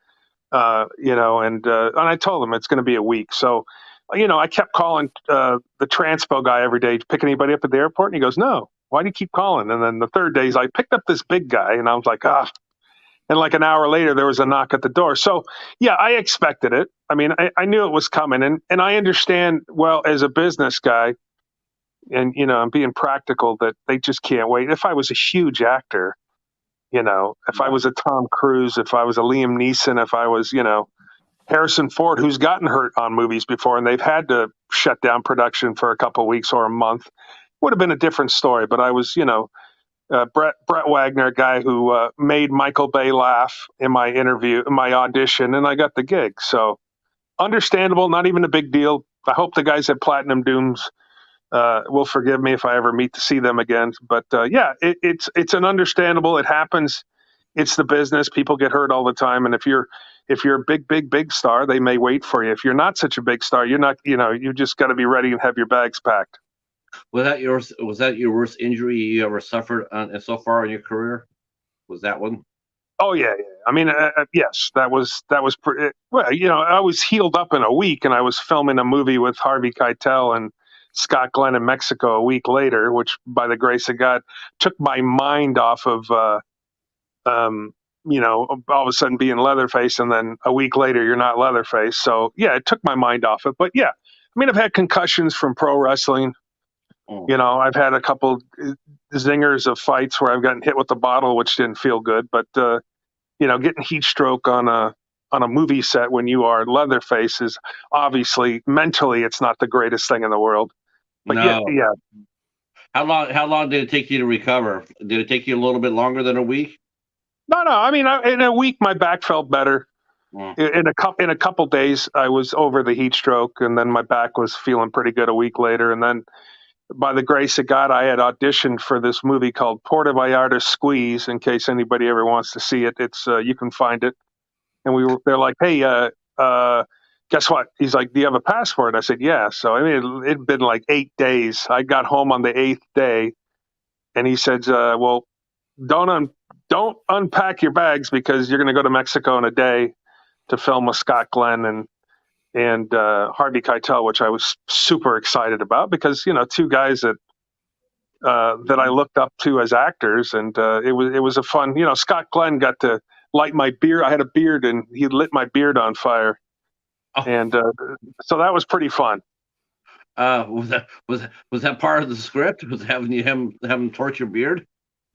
And I told them it's going to be a week. So, I kept calling the transpo guy every day to pick anybody up at the airport, and he goes, "No, why do you keep calling?" And then the third day, I picked up this big guy, and I was like, ah. And like an hour later, there was a knock at the door. So, yeah, I expected it. I mean, I knew it was coming, and I understand well as a business guy, and I'm being practical that they just can't wait. If I was a huge actor, if I was a Tom Cruise, if I was a Liam Neeson, if I was, Harrison Ford, who's gotten hurt on movies before and they've had to shut down production for a couple of weeks or a month, would have been a different story. But I was, Brett Wagner, a guy who made Michael Bay laugh in my audition, and I got the gig. So understandable, not even a big deal. I hope the guys at Platinum Dooms will forgive me if I ever meet to see them again. But it's an understandable. It happens. It's the business. People get hurt all the time, and if you're a big star, they may wait for you. If you're not such a big star, you're not. You just got to be ready and have your bags packed. Was that your worst injury you ever suffered so far in your career? Was that one? Oh yeah. I mean, yes, that was pretty. Well, I was healed up in a week, and I was filming a movie with Harvey Keitel and Scott Glenn in Mexico a week later, which, by the grace of God, took my mind off of, all of a sudden being Leatherface, and then a week later you're not Leatherface. So yeah, it took my mind off it. But yeah, I mean, I've had concussions from pro wrestling. Oh. I've had a couple zingers of fights where I've gotten hit with the bottle, which didn't feel good. But getting heat stroke on a movie set when you are Leatherface is obviously mentally it's not the greatest thing in the world. But No. yeah. How long did it take you to recover? Did it take you a little bit longer than a week? No. I mean, in a week my back felt better. In a couple days I was over the heat stroke, and then my back was feeling pretty good a week later. And then, by the grace of God, I had auditioned for this movie called Puerto Vallarta Squeeze. In case anybody ever wants to see it, it's you can find it. And they're like, "Hey, guess what?" He's like, "Do you have a passport?" I said, "Yeah." So I mean, it'd been like 8 days. I got home on the 8th day, and he said, "Well, don't unpack your bags because you're going to go to Mexico in a day to film with Scott Glenn and Harvey Keitel," which I was super excited about because two guys that I looked up to as actors, and it was a fun. Scott Glenn got to light my beard. I had a beard, and he lit my beard on fire, and so that was pretty fun. Was that part of the script? Was having him torch your beard?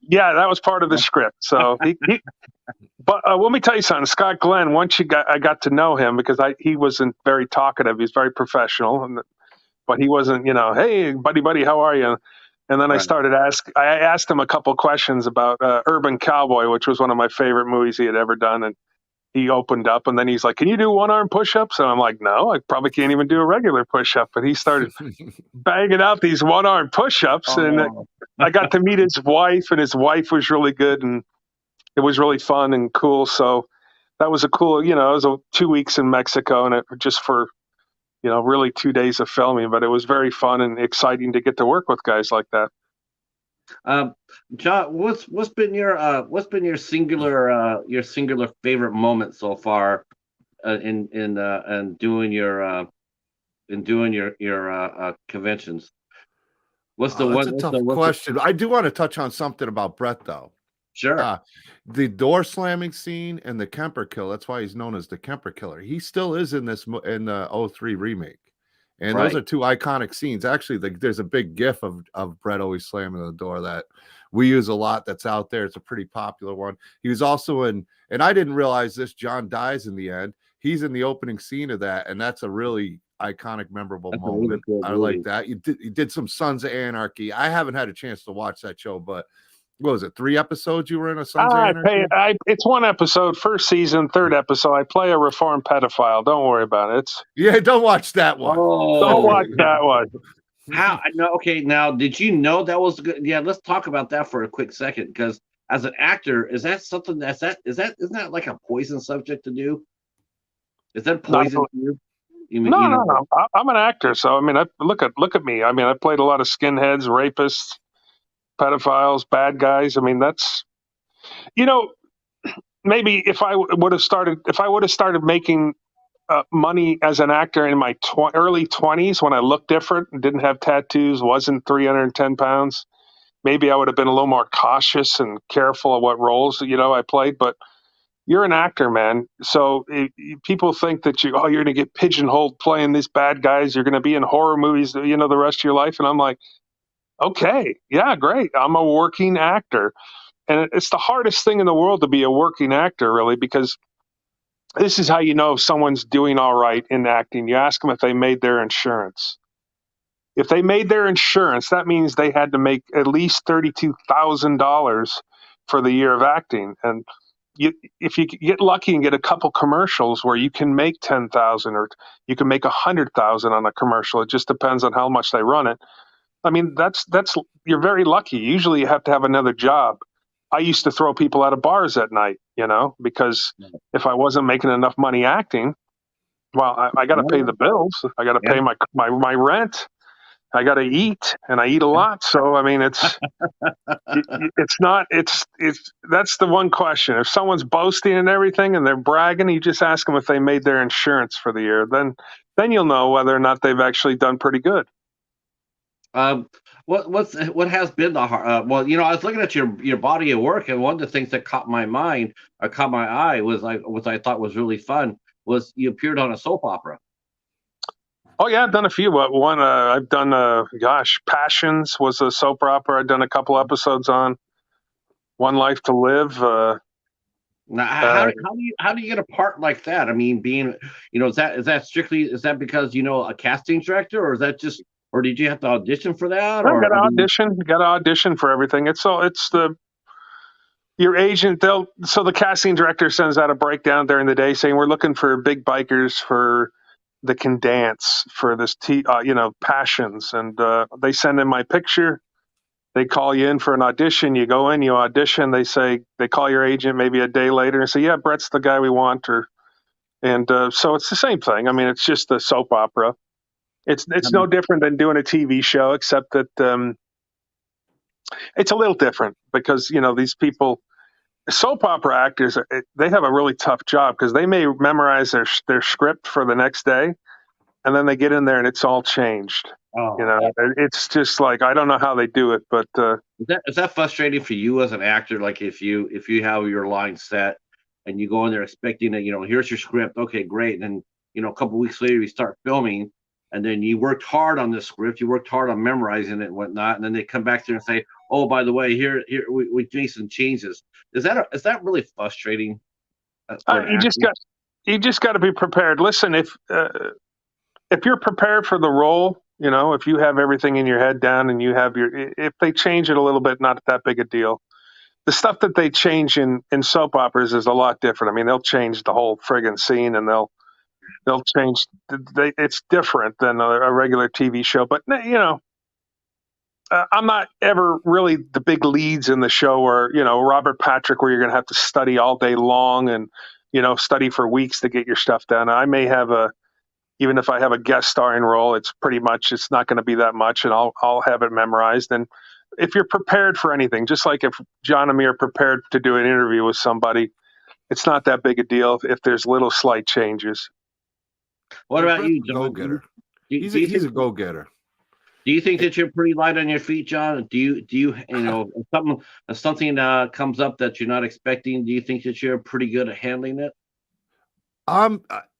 Yeah, that was part of the script. So but let me tell you something. Scott Glenn, I got to know him because he wasn't very talkative. He's very professional, but he wasn't, "Hey, buddy, how are you?" And then Right. I asked him a couple questions about Urban Cowboy, which was one of my favorite movies he had ever done. And he opened up, and then he's like, "Can you do one-arm push-ups?" And I'm like, "No, I probably can't even do a regular push-up." But he started banging out these one-arm push-ups, and I got to meet his wife, and his wife was really good, and it was really fun and cool. So that was a cool, it was 2 weeks in Mexico, and just for, really 2 days of filming, but it was very fun and exciting to get to work with guys like that. John, what's been your singular favorite moment so far in doing your conventions? What's the That's one? a tough question. I do want to touch on something about Brett, though. Sure. The door slamming scene and the Kemper kill. That's why he's known as the Kemper killer. He still is in the 03 remake. And Right. those are two iconic scenes. Actually, there's a big gif of Brett always slamming the door that we use a lot that's out there. It's a pretty popular one. He was also in, and I didn't realize this, John dies in the end. He's in the opening scene of that, and that's a really iconic, memorable moment. I like that. You did some Sons of Anarchy. I haven't had a chance to watch that show, but what was it, 3 episodes you were in a Sons of Anarchy? It's 1 episode, first season, 3rd episode. I play a reformed pedophile. Don't worry about it. Yeah, don't watch that one. Don't watch that one. How? No, okay. Now, did you know that was good? Yeah, let's talk about that for a quick second. Because as an actor, is that something isn't that like a poison subject to do? Is that poison to you? No. I'm an actor, so I mean, look at me. I mean, I played a lot of skinheads, rapists, pedophiles, bad guys. I mean, that's maybe if I would have started making money as an actor in my early 20s when I looked different and didn't have tattoos, wasn't 310 pounds, maybe I would have been a little more cautious and careful of what roles I played. But you're an actor, man. So people think that you're going to get pigeonholed playing these bad guys. You're going to be in horror movies, the rest of your life. And I'm like, okay, yeah, great. I'm a working actor. And it's the hardest thing in the world to be a working actor, really, because this is how you know if someone's doing all right in acting. You ask them if they made their insurance. If they made their insurance, that means they had to make at least $32,000 for the year of acting. And if you get lucky and get a couple commercials where you can make 10,000 or you can make 100,000 on a commercial, it just depends on how much they run it. I mean, that's you're very lucky. Usually you have to have another job. I used to throw people out of bars at night, because if I wasn't making enough money acting, well, I got to pay the bills. I got to pay my rent. I got to eat, and I eat a lot. So, I mean, it's that's the one question. If someone's boasting and everything and they're bragging, you just ask them if they made their insurance for the year. Then you'll know whether or not they've actually done pretty good. What has been the hard? Well, I was looking at your body of work, and one of the things that caught my eye was what I thought was really fun was you appeared on a soap opera. Oh yeah, I've done a few. One I've done, Passions was a soap opera. I've done a couple episodes on. One Life to Live. Now, how do you get a part like that? I mean, being is that because a casting director, or is that just, or did you have to audition for that? Or got to audition for everything. Your agent. So the casting director sends out a breakdown during the day saying we're looking for big bikers for the can dance for this Passions, and they send in my picture. They call you in for an audition. You go in, you audition. They call your agent maybe a day later and say, yeah, Brett's the guy we want. So it's the same thing. I mean, it's just a soap opera. It's no different than doing a TV show, except that it's a little different because these people, soap opera actors, they have a really tough job because they may memorize their script for the next day, and then they get in there and it's all changed. Oh. It's just like, I don't know how they do it, but is that frustrating for you as an actor? Like if you have your line set and you go in there expecting that here's your script, okay, great, and then a couple weeks later you start filming, and then you worked hard on the script, you worked hard on memorizing it and whatnot, and then they come back there and say, oh, by the way, here we made some changes. Is that really frustrating? You just got to be prepared. Listen, if you're prepared for the role, if you have everything in your head down and if they change it a little bit, not that big a deal. The stuff that they change in soap operas is a lot different. I mean, they'll change the whole friggin' scene, and they'll change. It's different than a regular TV show, but I'm not ever really the big leads in the show, or Robert Patrick, where you're going to have to study all day long and study for weeks to get your stuff done. I may have even if I have a guest starring role, it's not going to be that much, and I'll have it memorized. And if you're prepared for anything, just like if John Amir prepared to do an interview with somebody, it's not that big a deal if there's little slight changes. What about you, John? Go-getter. He's a go-getter. Do you think that you're pretty light on your feet, John? Do you if something comes up that you're not expecting, do you think that you're pretty good at handling it?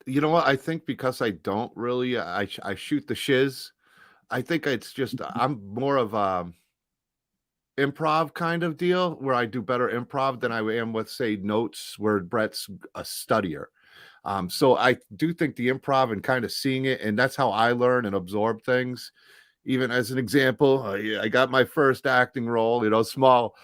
You know what? I think because I don't really, I shoot the shiz. I think it's just I'm more of improv kind of deal where I do better improv than I am with, say, notes where Brett's a studier. So I do think the improv and kind of seeing it, and that's how I learn and absorb things. Even as an example, I got my first acting role, small.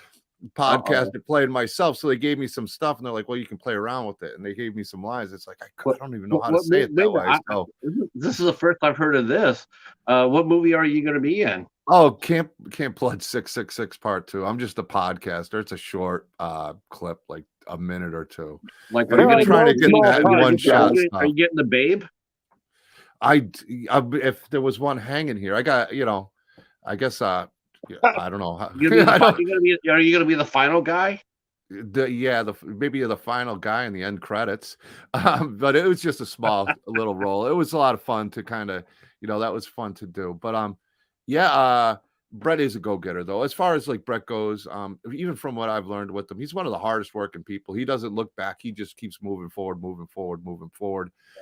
podcast and playing myself. So they gave me some stuff, and they're like, "Well, you can play around with it." And they gave me some lines. It's like I don't even know how to say it that way. So this is the first I've heard of this. What movie are you going to be in? Oh, Camp Blood 666 Part 2. I'm just a podcaster. It's a short clip, like a minute or two. Like, are you trying to get that one shot? Are you getting the Babe? If there was one hanging here, I got, I guess I don't know. Are you gonna be the final guy? Maybe the final guy in the end credits. But it was just a small little role. It was a lot of fun to kind of, that was fun to do. But Brett is a go-getter though. As far as like Brett goes, even from what I've learned with him, he's one of the hardest working people. He doesn't look back. He just keeps moving forward.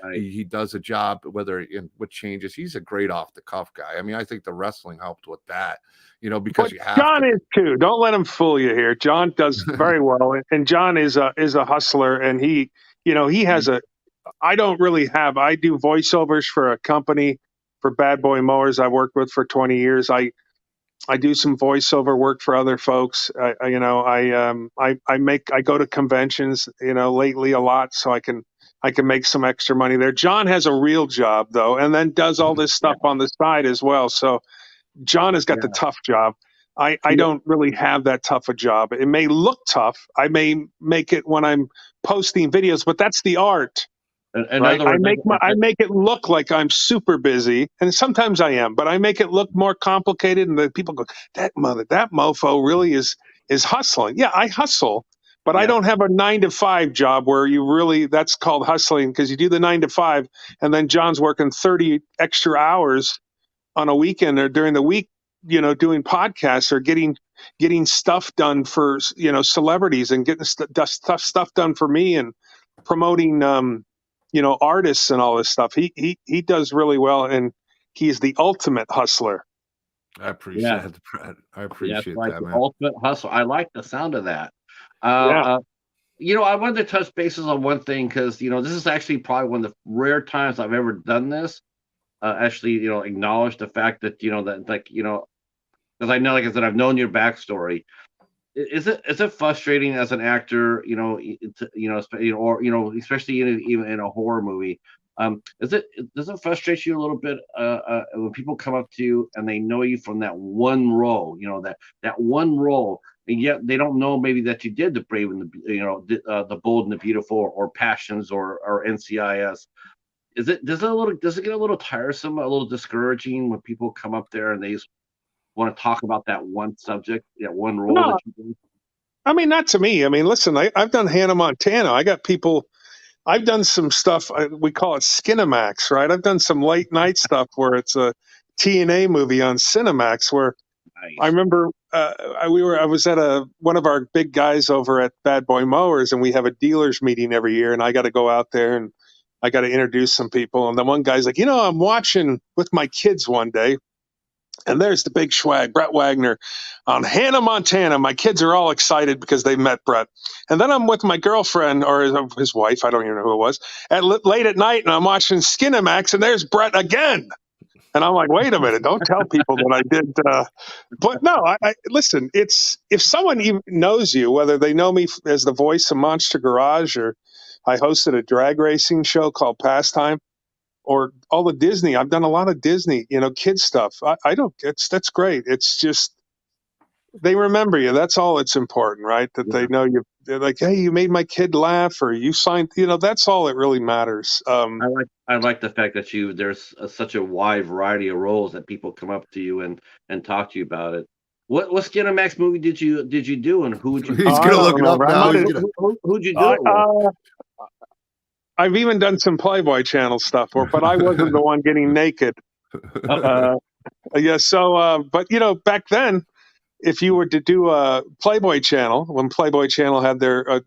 Right. He does a job, whether in what changes. He's a great off the cuff guy. I mean, I think the wrestling helped with that, because you have John is too. Don't let him fool you here. John does very well. And John is a hustler, and he has I do voiceovers for a company for Bad Boy Mowers I worked with for 20 years. I do some voiceover work for other folks. I go to conventions, lately a lot, so I can make some extra money there. John has a real job though, and then does all this stuff on the side as well. So John has got the tough job. I don't really have that tough a job. It may look tough. I may make it when I'm posting videos, but that's the art. Right? I make it look like I'm super busy, and sometimes I am, but I make it look more complicated, and the people go, that mofo really is hustling. Yeah, I hustle, but I don't have a 9-to-5 job where that's called hustling, because you do the 9 to 5, and then John's working 30 extra hours on a weekend or during the week, doing podcasts or getting stuff done for celebrities, and getting stuff done for me, and promoting artists and all this stuff. He does really well, and he's the ultimate hustler. I appreciate that, Brett. I appreciate that, man. Ultimate hustle. I like the sound of that. I wanted to touch bases on one thing, because this is actually probably one of the rare times I've ever done this. Actually, acknowledge the fact that because I know, like I said, I've known your backstory. Is it frustrating as an actor, especially even in a horror movie? Does it frustrate you a little bit when people come up to you and they know you from that one role, that one role, and yet they don't know maybe that you did The Brave and the Bold and the Beautiful, or Passions, or NCIS? Does it get a little tiresome, a little discouraging when people come up there and they just want to talk about that one subject, that one role that you did? I mean, not to me. I mean, listen, I've done Hannah Montana. I've done some stuff. We call it Skinemax, right? I've done some late night stuff where it's a TNA movie on Cinemax, where nice. I remember I was at one of our big guys over at Bad Boy Mowers, and we have a dealers meeting every year, and I got to go out there and I got to introduce some people. And then one guy's like, I'm watching with my kids one day, and there's the big swag, Brett Wagner, on Hannah Montana. My kids are all excited because they met Brett. And then I'm with my girlfriend, or his wife, I don't even know who it was, late at night, and I'm watching Skinemax, and there's Brett again. And I'm like, wait a minute, don't tell people that I did. But no, I listen, if someone even knows you, whether they know me as the voice of Monster Garage, or I hosted a drag racing show called Pastime, or all the Disney. I've done a lot of Disney, kids stuff. That's great. It's just, they remember you. That's all that's important, right? That they know you. They're like, hey, you made my kid laugh, or you signed, that's all that really matters. I like the fact that there's such a wide variety of roles that people come up to you and talk to you about it. What Skinemax movie did you do, and who would you? He's gonna look it up now. Who'd you do it with? I've even done some Playboy Channel stuff, but I wasn't the one getting naked. But back then, if you were to do a Playboy Channel, when Playboy Channel had their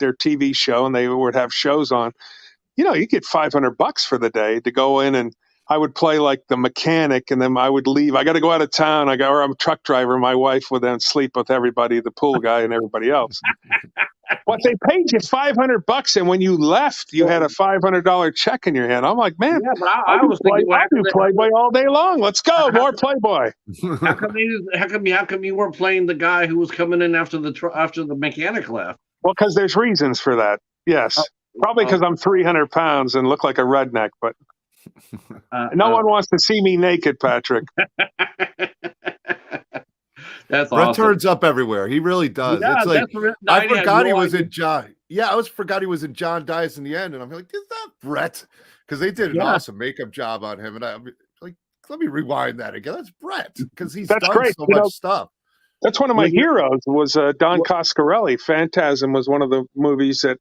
TV show, and they would have shows on, you get $500 for the day to go in, and I would play like the mechanic, and then I would leave. I got to go out of town. or I'm a truck driver. My wife would then sleep with everybody, the pool guy and everybody else. What, they paid you $500, and when you left, you had a $500 check in your hand. I'm like, man, Yeah, but I was thinking, well, I'll do Playboy all day long. Let's go, more Playboy. how come you weren't playing the guy who was coming in after the mechanic left? Well, because there's reasons for that. Yes, probably because I'm 300 pounds and look like a redneck. But no one wants to see me naked, Patrick. That's Brett awesome. turns up everywhere. He really does. Yeah, it's like I forgot he was idea. in John. Yeah, I forgot he was in John Dies in the End, and I'm like, is that Brett? Because they did an awesome makeup job on him, and I'm like, let me rewind that again. That's Brett because he's done great. so much stuff. That's one of my heroes. Was Don Coscarelli. Phantasm was one of the movies that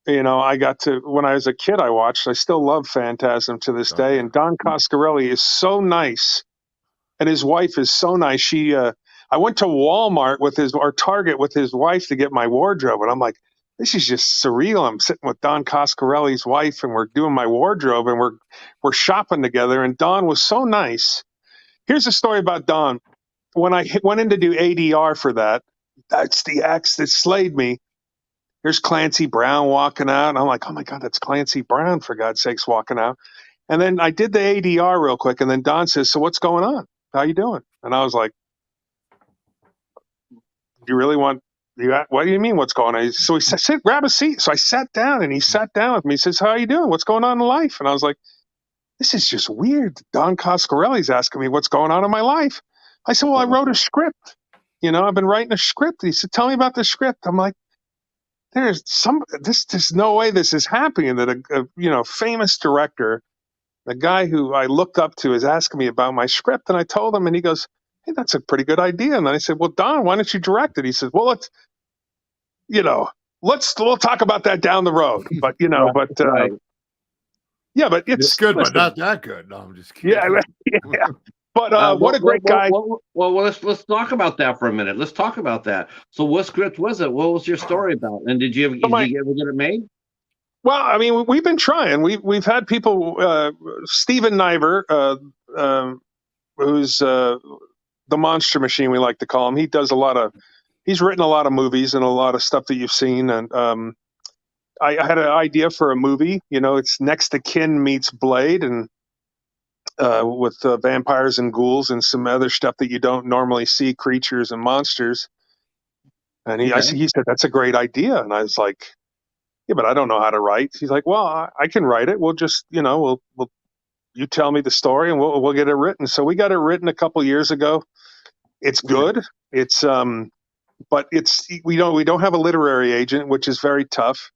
I got to when I was a kid. I watched. I still love Phantasm to this day. And Don Coscarelli is so nice, and his wife is so nice. I went to Walmart or Target with his wife to get my wardrobe, and I'm like, this is just surreal. I'm sitting with Don Coscarelli's wife, and we're doing my wardrobe, and we're shopping together. And Don was so nice. Here's a story about Don. When I went in to do ADR for that's the ex that slayed me. Here's Clancy Brown walking out, and I'm like, oh my God, that's Clancy Brown, for God's sakes, walking out. And then I did the ADR real quick, and then Don says, so what's going on? How you doing? And I was like, you really want what do you mean what's going on? So he said, sit, grab a seat. So I sat down, and he sat down with me. He says, how are you doing? What's going on in life? And I was like, this is just weird. Don Coscarelli's asking me what's going on in my life. I said, well, I wrote a script. I've been writing a script. He said, tell me about the script. I'm like, there's no way this is happening that a famous director, the guy who I looked up to, is asking me about my script. And I told him, and he goes, hey, that's a pretty good idea. And I said, well, Don, why don't you direct it? He said, well, we'll talk about that down the road. But, Right. Yeah, but it's good, but not that good. No, I'm just kidding. Yeah. But what a great guy. Well, let's talk about that for a minute. Let's talk about that. So what script was it? What was your story about? And did you ever get it made? Well, I mean, we've been trying. We've had people, Steven Niver, who's the Monster Machine, we like to call him. He's written a lot of movies and a lot of stuff that you've seen. And I had an idea for a movie. It's Next to Kin meets Blade, and with vampires and ghouls and some other stuff that you don't normally see, creatures and monsters. And he said, that's a great idea. And I was like, yeah, but I don't know how to write. He's like, well, I can write it. We'll just, you tell me the story and we'll get it written. So we got it written a couple years ago. It's good. It's, but we don't have a literary agent, which is very tough.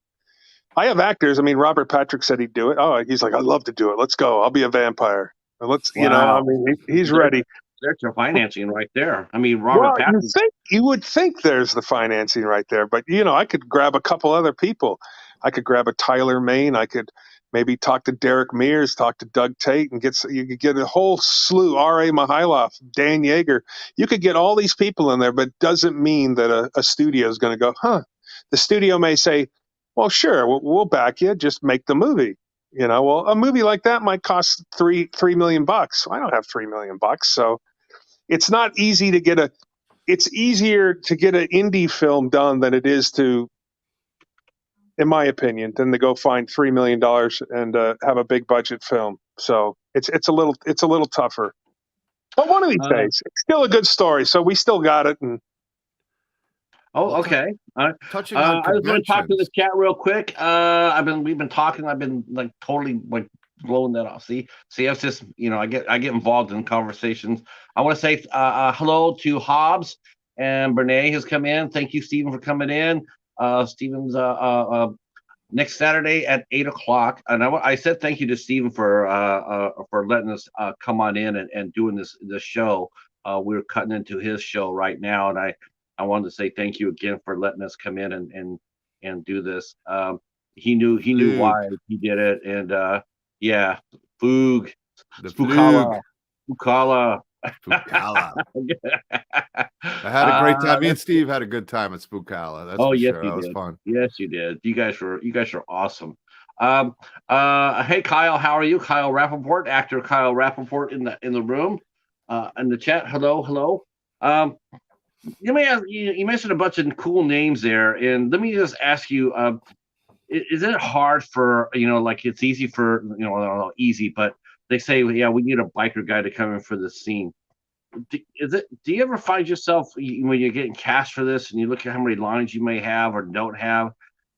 I have actors. I mean, Robert Patrick said he'd do it. Oh, he's like, I'd love to do it. Let's go. I'll be a vampire. Wow. He's ready. There's your financing right there. I mean, Robert Patrick. You would think there's the financing right there, but I could grab a couple other people. I could grab a Tyler Mane. I could maybe talk to Derek Mears, talk to Doug Tate, and you could get a whole slew. R.A. Mihailoff, Dan Yeager. You could get all these people in there, but it doesn't mean that a studio is going to go, huh? The studio may say, well, sure, we'll back you. Just make the movie. Well, a movie like that might cost $3 million. I don't have $3 million, so it's not easy to get it's easier to get an indie film done than it is to, in my opinion, than to go find $3 million and have a big budget film. So it's a little tougher. But one of these days, it's still a good story. So we still got it. And okay. Touching on I was going to talk to this chat real quick. We've been talking. I've been like totally like blowing that off. See, it's just I get involved in conversations. I want to say hello to Hobbs and Brene has come in. Thank you, Stephen, for coming in. Stephen's next Saturday at 8:00, and I said thank you to Stephen for letting us come on in and doing this show. We're cutting into his show right now, and I wanted to say thank you again for letting us come in and do this. He knew why he did it, and Foog, Spookala. Spookala. I had a great time. Me and Steve had a good time at Spookala. That's for yes, sure. you That did. was fun. Yes, you did. You guys are awesome. Hey Kyle, how are you? Kyle Rappaport, actor Kyle Rappaport in the room, in the chat. Hello. You mentioned a bunch of cool names there, and let me just ask you: is it hard for like it's easy for I don't know, easy, but they say, yeah, we need a biker guy to come in for this scene. Do you ever find yourself when you're getting cast for this, and you look at how many lines you may have or don't have?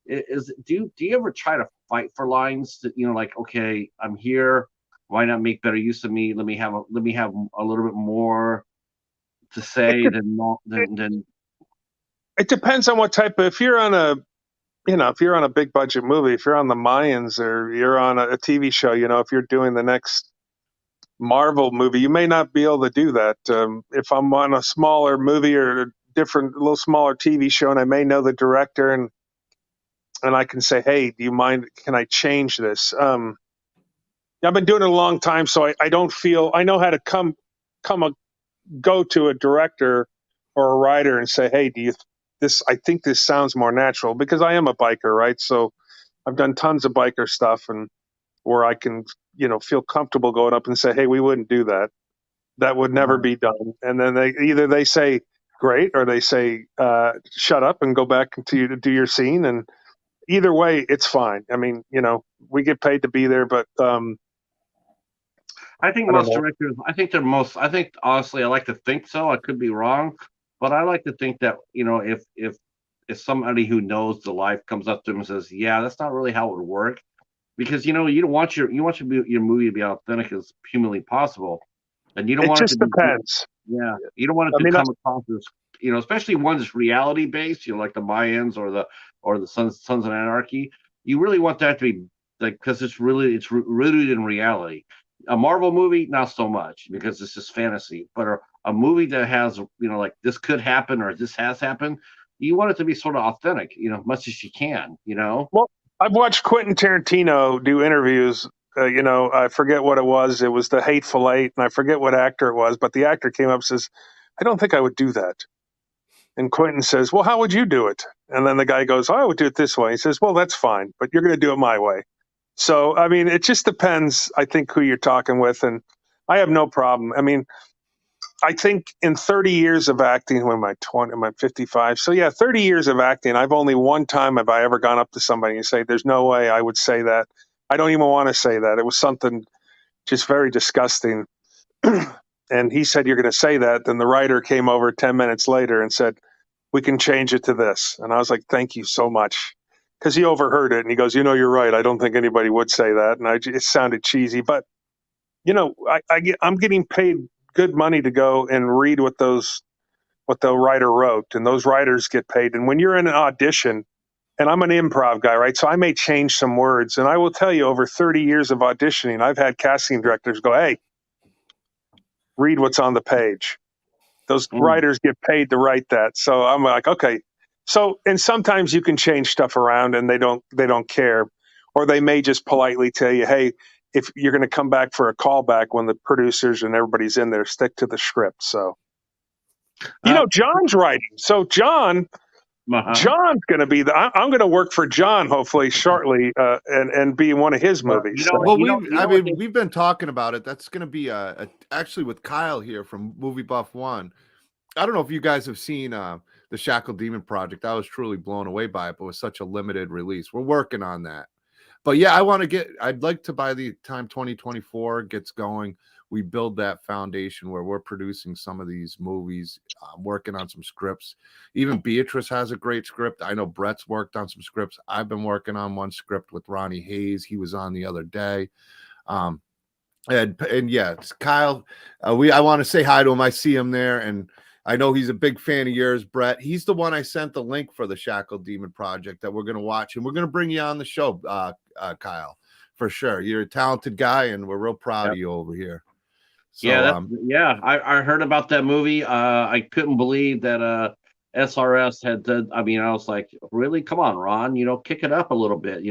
Do you ever try to fight for lines that like, okay, I'm here, why not make better use of me? Let me have a little bit more to It, say de- than it depends on what type of, if you're on a, if you're on a big budget movie, if you're on the Mayans or you're on a TV show, if you're doing the next Marvel movie, you may not be able to do that. If I'm on a smaller movie or a different, little smaller TV show, and I may know the director, and I can say, hey, do you mind? Can I change this? I've been doing it a long time, so I don't feel I know how to go to a director or a writer and say, hey, I think this sounds more natural, because I am a biker, right? So I've done tons of biker stuff, and where I can, feel comfortable going up and say, hey, we wouldn't do that. That would never be done. And then they say great, or they say shut up and go back to do your scene. And either way, it's fine. I mean, we get paid to be there, but I think I don't most know. directors, I think honestly, I like to think so. I could be wrong, but I like to think that, if somebody who knows the life comes up to him and says, yeah, that's not really how it would work, because, you don't want your movie to be authentic as humanly possible. And you don't It want it to just be, depends. yeah, you don't want it I to mean, come across as, especially one that's reality based, like the Mayans or the Sons of Anarchy. You really want that to be like, because it's rooted in reality. A Marvel movie, not so much, because it's just fantasy. But a movie that has, like, this could happen or this has happened, you want it to be sort of authentic, as much as you can. well, I've watched Quentin Tarantino do interviews. I forget what it was. It was The Hateful Eight, and I forget what actor it was, but the actor came up and says, I don't think I would do that. And Quentin says, well, how would you do it? And then the guy goes, oh, I would do it this way. He says, well, that's fine, but you're going to do it my way. So, I mean, it just depends, I think, who you're talking with. And I have no problem. I mean, I think in 30 years of acting, when am I 55? So yeah, 30 years of acting, I've only one time have I ever gone up to somebody and say, there's no way I would say that. I don't even want to say that. It was something just very disgusting. And he said, you're going to say that. Then the writer came over 10 minutes later and said, we can change it to this. And I was like, thank you so much. Because he overheard it and he goes, you're right. I don't think anybody would say that. And it sounded cheesy, but I'm getting paid good money to go and read what the writer wrote, and those writers get paid. And when you're in an audition, and I'm an improv guy, right? So I may change some words, and I will tell you, over 30 years of auditioning, I've had casting directors go, hey, read what's on the page. Those Mm. writers get paid to write that. So I'm like, okay. So, and sometimes you can change stuff around and they don't care, or they may just politely tell you, hey, if you're going to come back for a callback when the producers and everybody's in there, stick to the script. So, Uh, John's writing. So uh-huh. John's going to be I'm going to work for John hopefully shortly, and be in one of his But movies. So, Well, you know what they. we've been talking about it. That's going to be actually with Kyle here from Movie Buff One. I don't know if you guys have seen the Shackle Demon Project. I was truly blown away by it, but it was such a limited release. We're working on that. But yeah, I'd like to, by the time 2024 gets going, we build that foundation where we're producing some of these movies, working on some scripts. Even Beatrice has a great script. I know Brett's worked on some scripts. I've been working on one script with Ronnie Hayes. He was on the other day. And yeah, it's Kyle. I want to say hi to him. I see him there, and I know he's a big fan of yours, Brett. He's the one I sent the link for the Shackle Demon Project that we're going to watch, and we're going to bring you on the show, Kyle, for sure. You're a talented guy, and we're real proud of you over here. So, Yeah, I heard about that movie. I couldn't believe that SRS had done. I mean, I was like, really? Come on, Ron, kick it up a little bit,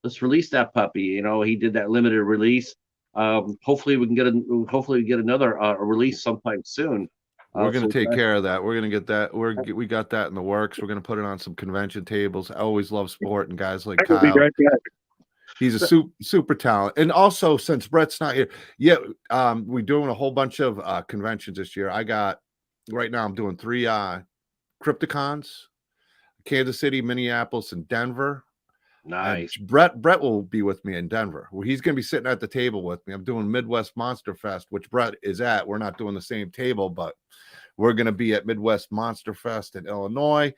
Let's release that puppy. He did that limited release. Hopefully we can get another release sometime soon. we're going So to take care of that. We're going to get that. We got that in the works. We're going to put it on some convention tables. I always love sport and guys like I will be Kyle. right back. He's a super talent. And also, since Brett's not here, we're doing a whole bunch of conventions this year. Right now I'm doing three Crypticons, Kansas City, Minneapolis, and Denver. Nice. And Brett will be with me in Denver. Well, he's going to be sitting at the table with me. I'm doing Midwest Monster Fest, which Brett is at. We're not doing the same table, but we're going to be at Midwest Monster Fest in Illinois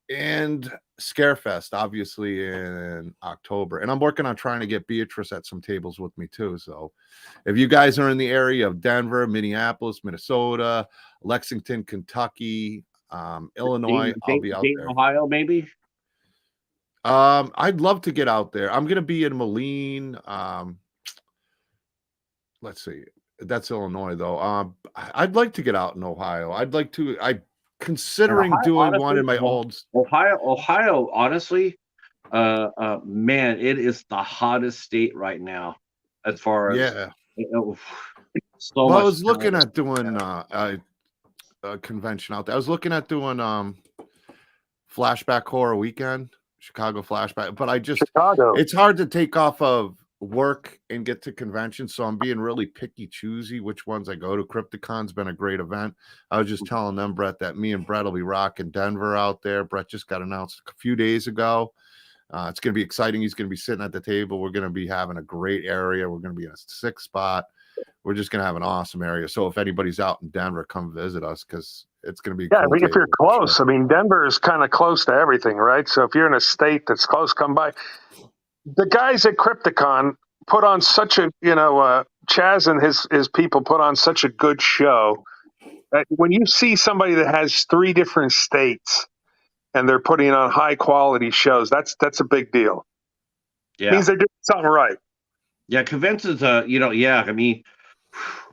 and Scarefest, obviously, in October. And I'm working on trying to get Beatrice at some tables with me too. So if you guys are in the area of Denver, Minneapolis, Minnesota, Lexington, Kentucky, Illinois, I'll be out Dayton, there. Ohio, maybe. I'd love to get out there. I'm gonna be in Moline. Let's see. That's Illinois though. I'd like to get out in Ohio. I'd like to. I considering Ohio, doing honestly, one in my old. Ohio, honestly, man, it is the hottest state right now as far as Yeah. So Well, I much was looking talent. at doing a convention out there. I was looking at doing Flashback Horror Weekend, Chicago Flashback, but I just Chicago. it's hard to take off of work and get to conventions, so I'm being really picky choosy which ones I go to. Crypticon's been a great event. I was just telling them, Brett, that me and Brett will be rocking Denver out there. Brett just got announced a few days ago. It's going to be exciting. He's going to be sitting at the table. We're going to be having a great area. We're going to be in a 6 spot. We're just going to have an awesome area. So if anybody's out in Denver, come visit us because it's going to be Yeah, cool I mean, if you're table, for close, sure. I mean, Denver is kind of close to everything, right? So if you're in a state that's close, come by. The guys at Crypticon put on such a, Chaz and his people put on such a good show. When you see somebody that has 3 different states and they're putting on high quality shows, that's a big deal. Yeah. Means they're doing something right. Yeah, conventions, yeah, I mean,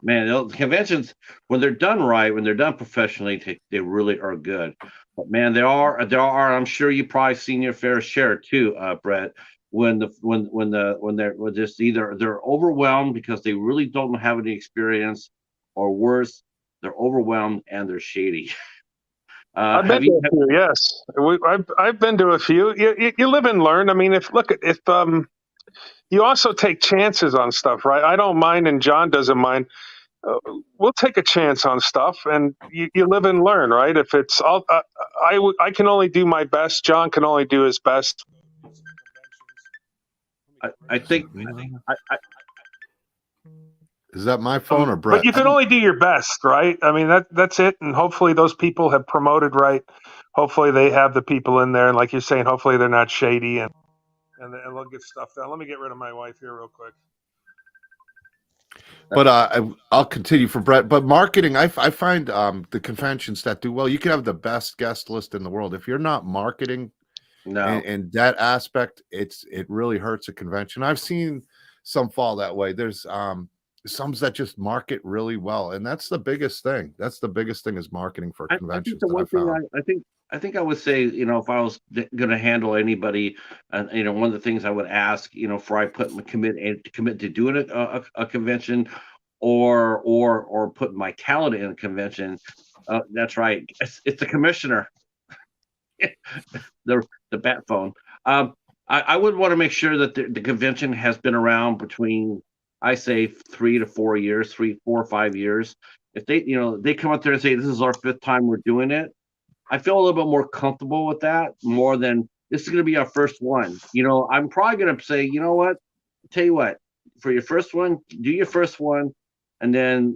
man, conventions, when they're done right, when they're done professionally, they really are good. But man, there are, I'm sure you probably seen your fair share too, Brett, when they're just either they're overwhelmed because they really don't have any experience, or worse, they're overwhelmed and they're shady. I've been to a few, yes. I've been to a few. You live and learn. I mean, if you also take chances on stuff, right? I don't mind, and John doesn't mind. We'll take a chance on stuff, and you live and learn, right? If it's all, I can only do my best. John can only do his best. I think. Is that my phone or Brett? But you can only do your best, right? I mean, that's it. And hopefully those people have promoted right. Hopefully they have the people in there, and like you're saying, hopefully they're not shady and they'll get stuff done. Let me get rid of my wife here real quick. But I'll continue for Brett. But marketing, I find the conventions that do well, you can have the best guest list in the world. If you're not marketing, and that aspect, it really hurts a convention. I've seen some fall that way. There's some that just market really well, and that's the biggest thing. That's the biggest thing is marketing for conventions. I think the one thing I think I would say, if I was going to handle anybody, one of the things I would ask, before I commit to doing a convention, or put my talent in a convention, that's right, it's the commissioner, the bat phone. I would want to make sure that the convention has been around between, I say, 3 to 4 years, 4 or 5 years. If they come out there and say this is our 5th time we're doing it, I feel a little bit more comfortable with that, more than this is going to be our first one. I'm probably going to say, you know what? Tell you what, for your first one, do your first one, and then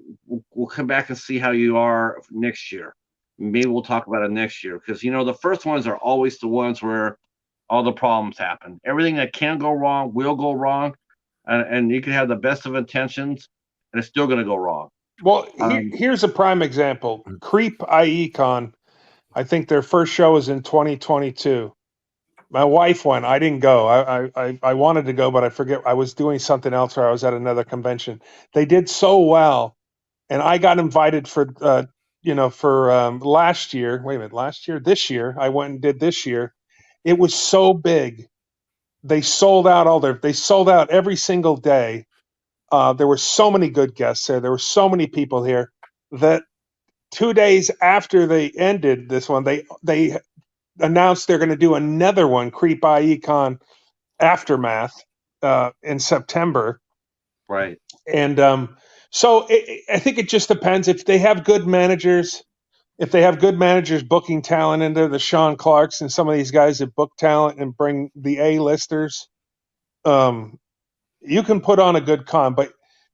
we'll come back and see how you are next year. Maybe we'll talk about it next year, because the first ones are always the ones where all the problems happen. Everything that can go wrong will go wrong, and you can have the best of intentions, and it's still going to go wrong. Well, here's a prime example. Krypt IECon. I think their first show was in 2022. My wife went. I didn't go. I wanted to go, but I forget. I was doing something else, or I was at another convention. They did so well, and I got invited for last year. Wait a minute, this year. I went and did this year. It was so big. They sold out They sold out every single day. There were so many good guests there. There were so many people here that 2 days after they ended this one, they announced they're going to do another one, Krypt IECon Aftermath, in September. Right. And so I think it just depends. If they have good managers, if they have good managers booking talent in there, the Sean Clarks and some of these guys that book talent and bring the A-listers, you can put on a good con. But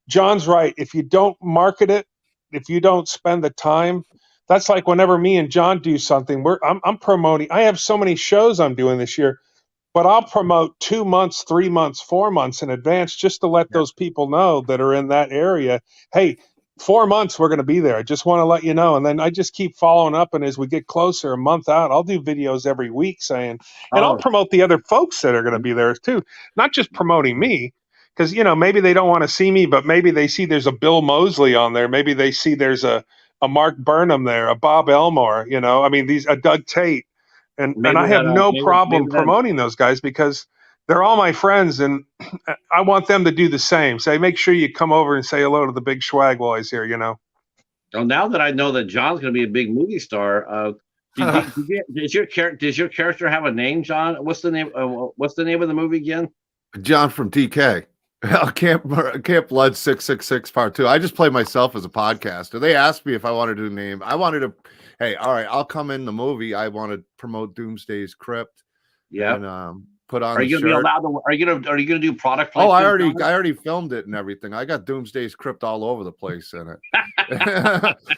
John's right. If you don't market it, if you don't spend the time, that's like whenever me and John do something, I'm promoting. I have so many shows I'm doing this year, but I'll promote 2 months, 3 months, 4 months in advance just to let those people know that are in that area. Hey, 4 months we're going to be there. I just want to let you know. And then I just keep following up. And as we get closer, a month out, I'll do videos every week saying, and I'll promote the other folks that are going to be there too, not just promoting me. Because, maybe they don't want to see me, but maybe they see there's a Bill Moseley on there. Maybe they see there's a Mark Burnham there, a Bob Elmore, a Doug Tate. And I have no problem promoting those guys because they're all my friends, and I want them to do the same. So make sure you come over and say hello to the big swag boys here, Well, now that I know that John's going to be a big movie star, does your character have a name, John? What's the name? What's the name of the movie again? John from DK. Camp Blood 666 Part 2. I just play myself as a podcaster. They asked me if I wanted to name. I wanted to. Hey, all right, I'll come in the movie. I want to promote Doomsday's Krypt. Yeah. And put on. Are you going to be allowed to? Are you going to do product placement? Oh, I already filmed it and everything. I got Doomsday's Krypt all over the place in it.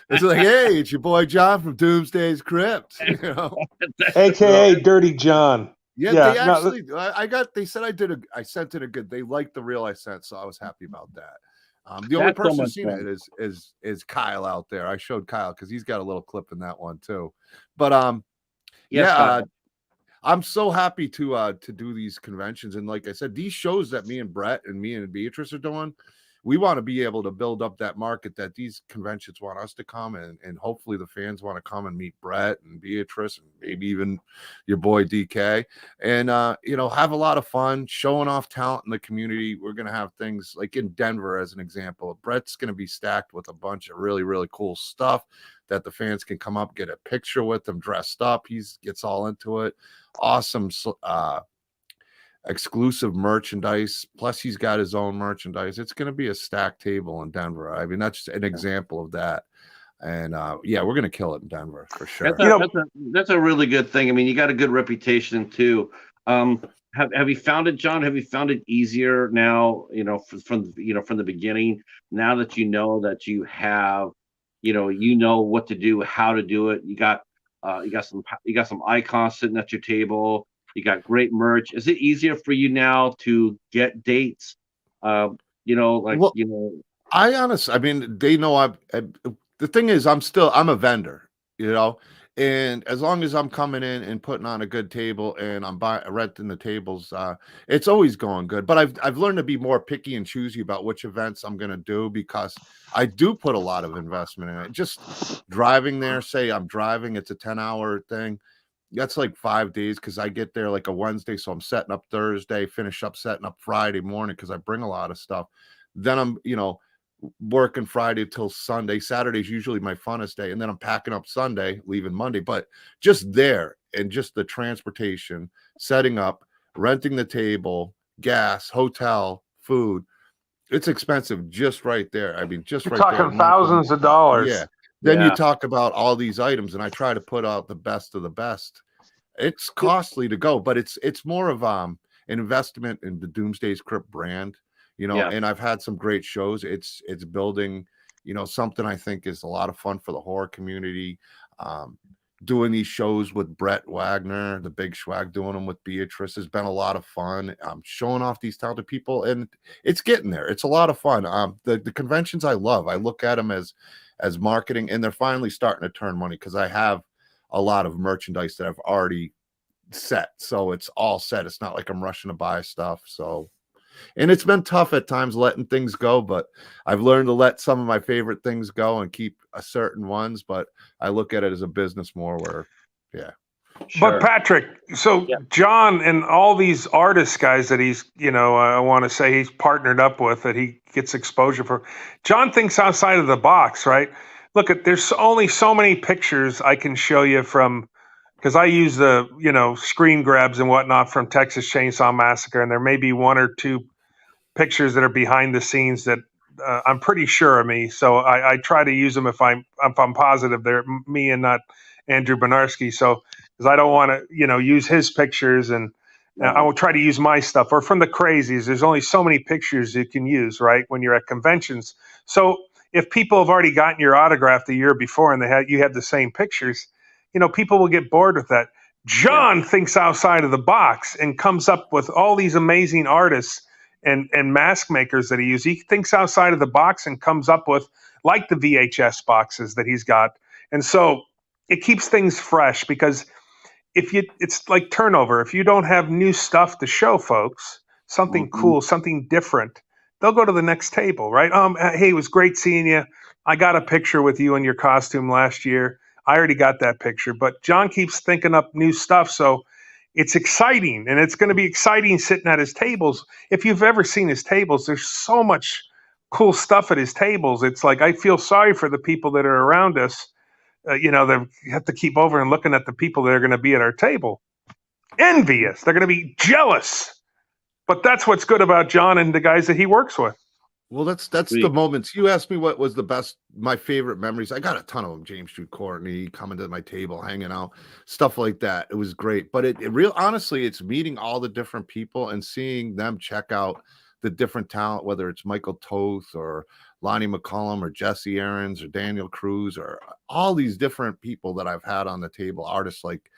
It's like, hey, it's your boy John from Doomsday's Krypt. AKA Dirty John. Yeah, they actually. They said I sent it a good. They liked the reel I sent, so I was happy about that. The only person who's seen it is Kyle out there. I showed Kyle because he's got a little clip in that one too. But I'm so happy to do these conventions, and like I said, these shows that me and Brett and me and Beatrice are doing. We want to be able to build up that market that these conventions want us to come, and hopefully the fans want to come and meet Brett and Beatrice and maybe even your boy DK and have a lot of fun showing off talent in the community. We're going to have things like in Denver as an example. Brett's going to be stacked with a bunch of really, really cool stuff that the fans can come up, get a picture with him dressed up. He gets all into it. Awesome exclusive merchandise, plus he's got his own merchandise. It's going to be a stacked table in Denver. I mean, that's an example of that. And we're going to kill it in Denver for sure. That's a really good thing. I mean, you got a good reputation too. Have you found it, John? Have you found it easier now, from the beginning, now that you know that you have, what to do, how to do it? You got some icons sitting at your table. You got great merch. Is it easier for you now to get dates? I honestly, I mean, they know the thing is, I'm a vendor, and as long as I'm coming in and putting on a good table and I'm renting the tables, it's always going good. But I've learned to be more picky and choosy about which events I'm going to do because I do put a lot of investment in it. Just driving there, say I'm driving, it's a 10-hour thing. That's like 5 days because I get there like a Wednesday. So I'm setting up Thursday, finish up setting up Friday morning because I bring a lot of stuff. Then I'm, working Friday till Sunday. Saturday's usually my funnest day. And then I'm packing up Sunday, leaving Monday. But just there and just the transportation, setting up, renting the table, gas, hotel, food, it's expensive just right there. I mean, just You're right there. Talking thousands of dollars. Yeah. Then you talk about all these items, and I try to put out the best of the best. It's costly to go, but it's more of an investment in the Doomsday's Krypt brand, and I've had some great shows. It's building, something I think is a lot of fun for the horror community. Doing these shows with Brett Wagner, the big swag, doing them with Beatrice has been a lot of fun. Showing off these talented people, and it's getting there. It's a lot of fun. The conventions I love. I look at them as marketing, and they're finally starting to turn money because I have a lot of merchandise that I've already set. So it's all set. It's not like I'm rushing to buy stuff. So, and it's been tough at times letting things go, but I've learned to let some of my favorite things go and keep a certain ones, but I look at it as a business more where, Sure. But Patrick, so John and all these artist guys that he's, I want to say he's partnered up with, that he gets exposure for. John thinks outside of the box, right? Look, there's only so many pictures I can show you from, because I use the, screen grabs and whatnot from Texas Chainsaw Massacre, and there may be one or two pictures that are behind the scenes that I'm pretty sure of me. So I try to use them if I'm positive they're me and not Andrew Benarski. So because I don't want to use his pictures, and I will try to use my stuff or from the crazies. There's only so many pictures you can use, right, when you're at conventions. So if people have already gotten your autograph the year before and you had the same pictures, people will get bored with that. John thinks outside of the box and comes up with all these amazing artists and mask makers that he uses. He thinks outside of the box and comes up with like the VHS boxes that he's got. And so it keeps things fresh, because it's like turnover. If you don't have new stuff to show folks, something cool, something different, they'll go to the next table, right? Hey, it was great seeing you. I got a picture with you in your costume last year. I already got that picture, but John keeps thinking up new stuff. So it's exciting, and it's going to be exciting sitting at his tables. If you've ever seen his tables, there's so much cool stuff at his tables. It's like, I feel sorry for the people that are around us, they have to keep over and looking at the people that are going to be at our table. Envious. They're going to be jealous. But that's what's good about John and the guys that he works with. Well, that's the moments. You asked me what was my favorite memories. I got a ton of them. James Street Courtney coming to my table, hanging out, stuff like that. It was great. But honestly, it's meeting all the different people and seeing them check out the different talent, whether it's Michael Toth or Lonnie McCullum or Jesse Aarons or Daniel Cruz or all these different people that I've had on the table, artists like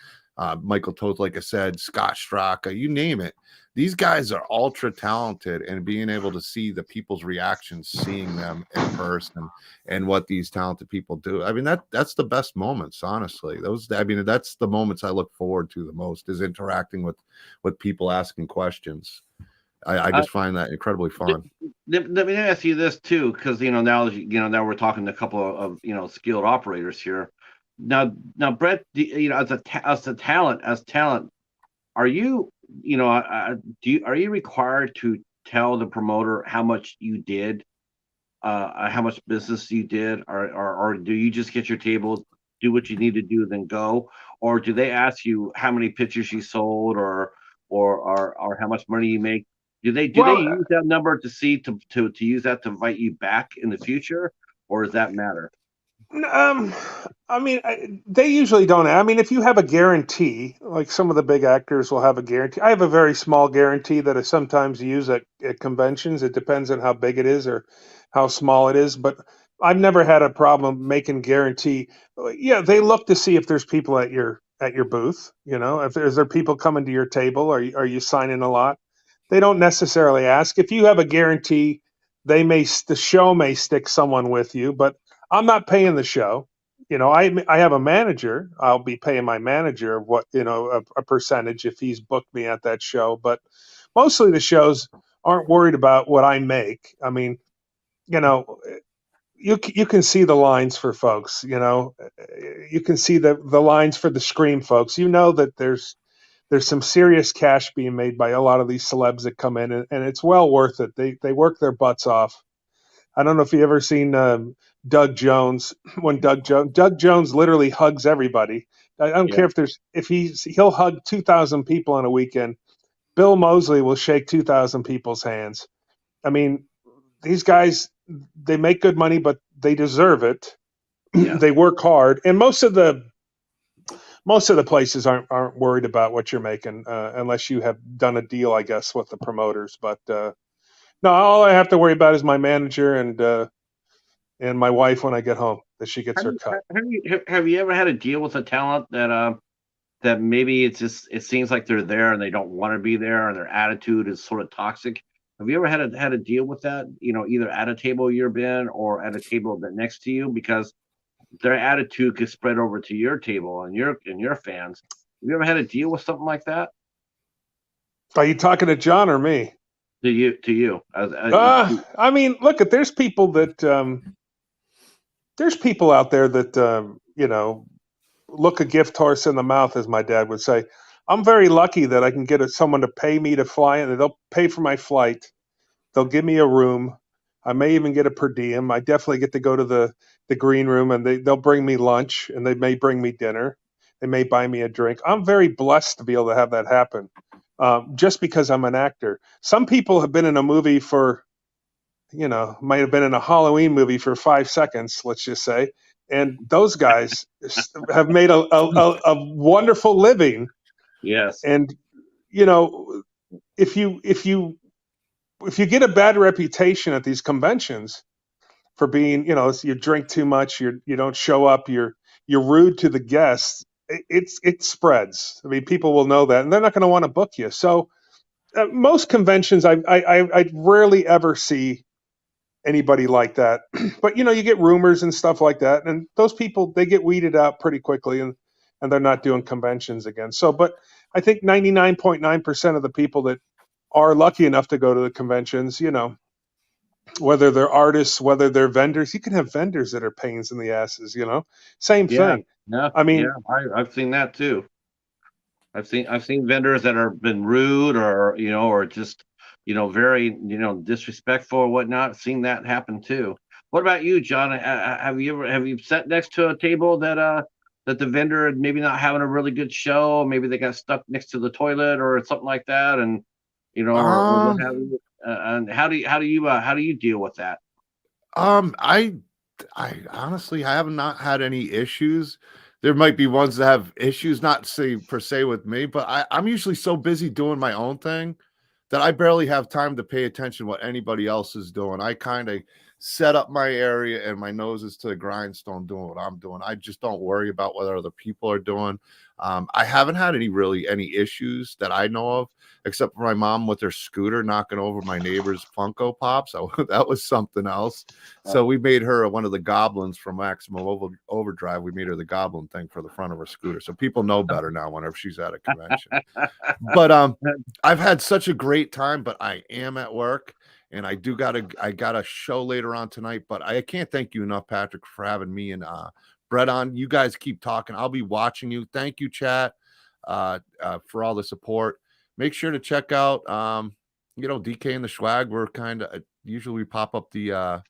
Michael Toth, like I said, Scott Straka, you name it. These guys are ultra talented, and being able to see the people's reactions, seeing them in person and what these talented people do. I mean, that's the best moments, honestly. That's the moments I look forward to the most, is interacting with people, asking questions. I just find that incredibly fun. Let me ask you this too, because now we're talking to a couple of skilled operators here. Now, Brett, as talent, are you are you required to tell the promoter how much you did, how much business you did, or do you just get your table, do what you need to do, then go, or do they ask you how many pictures you sold, or how much money you make? Do they use that number to use that to invite you back in the future, or does that matter? They usually don't. I mean, if you have a guarantee, like some of the big actors will have a guarantee. I have a very small guarantee that I sometimes use at conventions. It depends on how big it is or how small it is, but I've never had a problem making guarantee. Yeah, they look to see if there's people at your booth. If is there people coming to your table, are you signing a lot? They don't necessarily ask. If you have a guarantee, the show may stick someone with you, but I'm not paying the show. I have a manager. I'll be paying my manager what, a percentage if he's booked me at that show. But mostly the shows aren't worried about what I make. I mean, you can see the lines for folks. You can see the lines for the scream folks. That there's some serious cash being made by a lot of these celebs that come in, and it's well worth it. They work their butts off. I don't know if you ever seen Doug Jones. When Doug Jones literally hugs everybody. I don't care if he'll hug 2,000 people on a weekend. Bill Moseley will shake 2,000 people's hands. I mean, these guys, they make good money, but they deserve it. Yeah. They work hard, and most of the places aren't worried about what you're making unless you have done a deal, I guess, with the promoters. But no, all I have to worry about is my manager and my wife when I get home, that she gets her cut. Have you ever had a deal with a talent that maybe it seems like they're there and they don't want to be there, and their attitude is sort of toxic? Have you ever had a deal with that? Either at a table you've been or at a table next to you, because their attitude could spread over to your table and your fans. Have you ever had a deal with something like that? Are you talking to John or me? To you. I mean, look, there's people out there that look a gift horse in the mouth, as my dad would say. I'm very lucky that I can get someone to pay me to fly, and they'll pay for my flight. They'll give me a room. I may even get a per diem. I definitely get to go to the green room, and they'll bring me lunch, and they may bring me dinner. They may buy me a drink. I'm very blessed to be able to have that happen. Just because I'm an actor. Some people have been in a movie for might have been in a Halloween movie for 5 seconds, let's just say. And those guys have made a wonderful living. Yes. And, if you get a bad reputation at these conventions for being, you drink too much, you don't show up, you're rude to the guests, it spreads. I mean, people will know that, and they're not going to want to book you. So most conventions, I rarely ever see anybody like that. But you get rumors and stuff like that, and those people, they get weeded out pretty quickly, and they're not doing conventions again. So, but I think 99.9% of the people that are lucky enough to go to the conventions, whether they're artists, whether they're vendors, you can have vendors that are pains in the asses, same Yeah. thing. Yeah. I mean, I've seen that too. I've seen vendors that are been rude or just very disrespectful or whatnot. Seen that happen too. What about you, John? Have you sat next to a table that the vendor had maybe not having a really good show? Maybe they got stuck next to the toilet or something like that, and or what have you. And how do you deal with that? I honestly, I have not had any issues. There might be ones that have issues, not say per se with me, but I'm usually so busy doing my own thing that I barely have time to pay attention to what anybody else is doing. I kind of set up my area and my nose is to the grindstone doing what I'm doing. I just don't worry about what other people are doing. I haven't had any issues that I know of, except for my mom with her scooter knocking over my neighbor's Funko Pops. So that was something else. So we made her one of the goblins from Maximum Overdrive. We made her the goblin thing for the front of her scooter. So people know better now whenever she's at a convention. But I've had such a great time, but I am at work. And I got a show later on tonight, but I can't thank you enough, Patrick, for having me and Brett on. You guys keep talking. I'll be watching you. Thank you, chat, for all the support. Make sure to check out, DK and the Swag. We're kind of usually we pop up the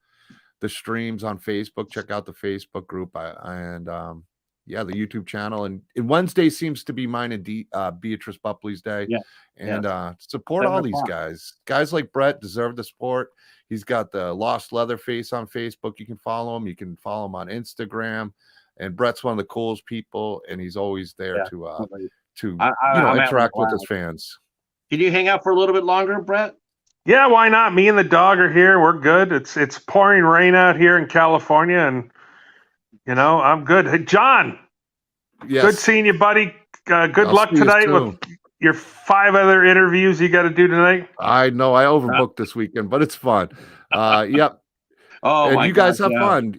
streams on Facebook. Check out the Facebook group the YouTube channel. And Wednesday seems to be mine and Beatrice Boepple's day. Yeah. And support all these guys. Guys like Brett deserve the support. He's got the Lost Leatherface on Facebook. You can follow him. You can follow him on Instagram. And Brett's one of the coolest people, and he's always there to interact with his fans. Can you hang out for a little bit longer, Brett? Yeah, why not? Me and the dog are here. We're good. It's pouring rain out here in California, and I'm good. Hey, John. Yes. Good seeing you, buddy. Good luck tonight with your 5 other interviews you got to do tonight. I know I overbooked this weekend, but it's fun. Yep. Oh, and you guys have fun.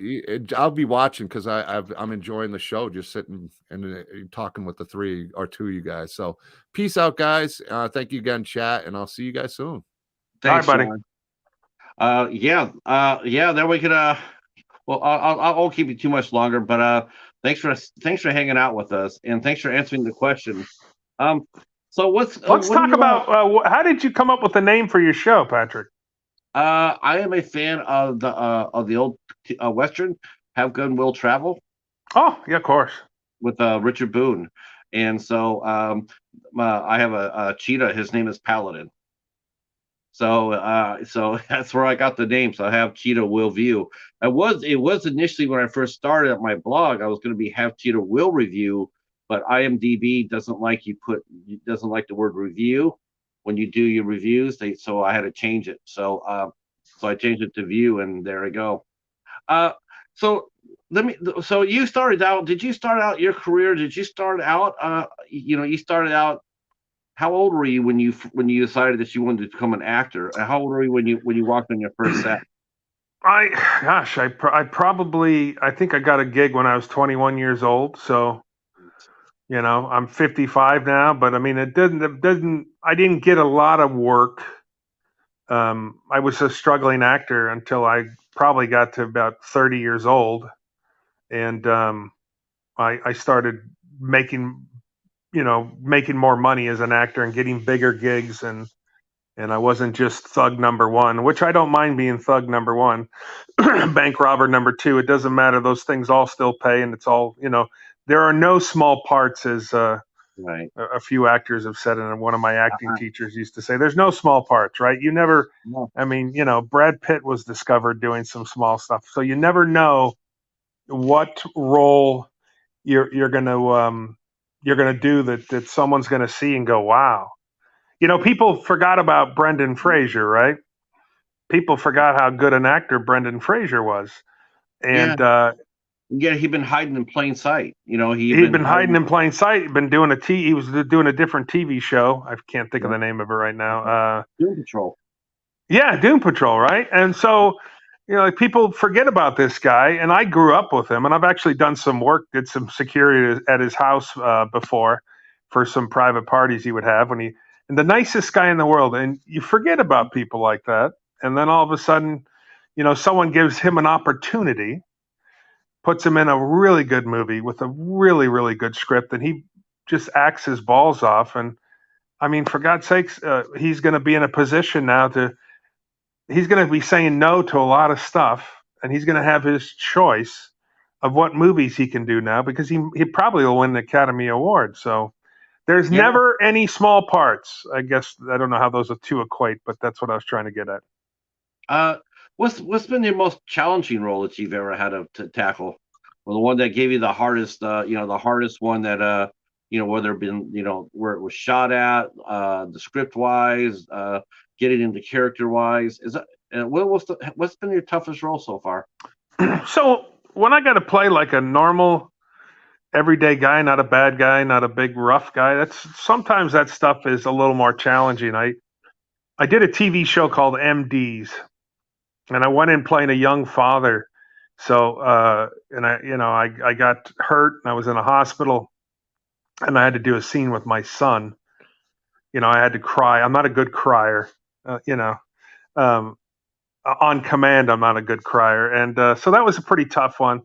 I'll be watching because I'm enjoying the show, just sitting and talking with the 3 or 2 of you guys. So peace out, guys. Thank you again, chat, and I'll see you guys soon. Thanks, buddy. Then we could well, I won't keep you too much longer, but thanks for hanging out with us, and thanks for answering the question. So let's talk about how did you come up with the name for your show, Patrick? I am a fan of the old Western Have Gun Will Travel. Oh, yeah, of course. With Richard Boone, and so I have a cheetah. His name is Paladin. So that's where I got the name. So I have Cheetah Will View. It was initially when I first started at my blog, I was going to be Have Cheetah Will Review, but IMDb doesn't like the word review when you do your reviews. So I had to change it. So I changed it to View, and there we go. So you started out. Did you start out your career? Did you start out? You started out. How old were you when you decided that you wanted to become an actor? How old were you when you walked on your first set? I think I got a gig when I was 21 years old. So, I'm 55 now, but I mean, I didn't get a lot of work. I was a struggling actor until I probably got to about 30 years old. And I started making more money as an actor and getting bigger gigs, and I wasn't just thug number 1, which I don't mind being thug number 1, bank robber number 2. It doesn't matter. Those things all still pay, and it's all, there are no small parts as Right. A few actors have said it, and one of my acting teachers used to say, "There's no small parts, right? You never." No. I mean, Brad Pitt was discovered doing some small stuff, so you never know what role you're gonna do that someone's gonna see and go, "Wow." People forgot about Brendan Fraser, right? People forgot how good an actor Brendan Fraser was, Yeah. and Yeah, he'd been hiding in plain sight. He'd he'd been been hiding in plain sight. He'd been doing he was doing a different TV show. I can't think of Yeah. the name of it right now. Doom Patrol. Yeah, Doom Patrol, right? And so, like people forget about this guy, and I grew up with him, and I've actually done some work, did some security at his house before for some private parties he would have and the nicest guy in the world, and you forget about people like that, and then all of a sudden, someone gives him an opportunity, puts him in a really good movie with a really, really good script, and he just acts his balls off, and I mean, for God's sakes, he's going to be in a position now he's going to be saying no to a lot of stuff, and he's going to have his choice of what movies he can do now because he probably will win the Academy Award. So there's never any small parts. I guess I don't know how those two equate, but that's what I was trying to get at. What's been your most challenging role that you've ever had to tackle? Well, the one that gave you the hardest, the hardest one that whether it been, where it was shot at, the script wise, getting into character wise. Is that what's been your toughest role so far? So when I got to play like a normal, everyday guy, not a bad guy, not a big rough guy, sometimes that stuff is a little more challenging. I did a TV show called MDs, and I went in playing a young father. So and I got hurt, and I was in a hospital, and I had to do a scene with my son. I had to cry. I'm not a good crier, um, on command. I'm not a good crier, and so that was a pretty tough one.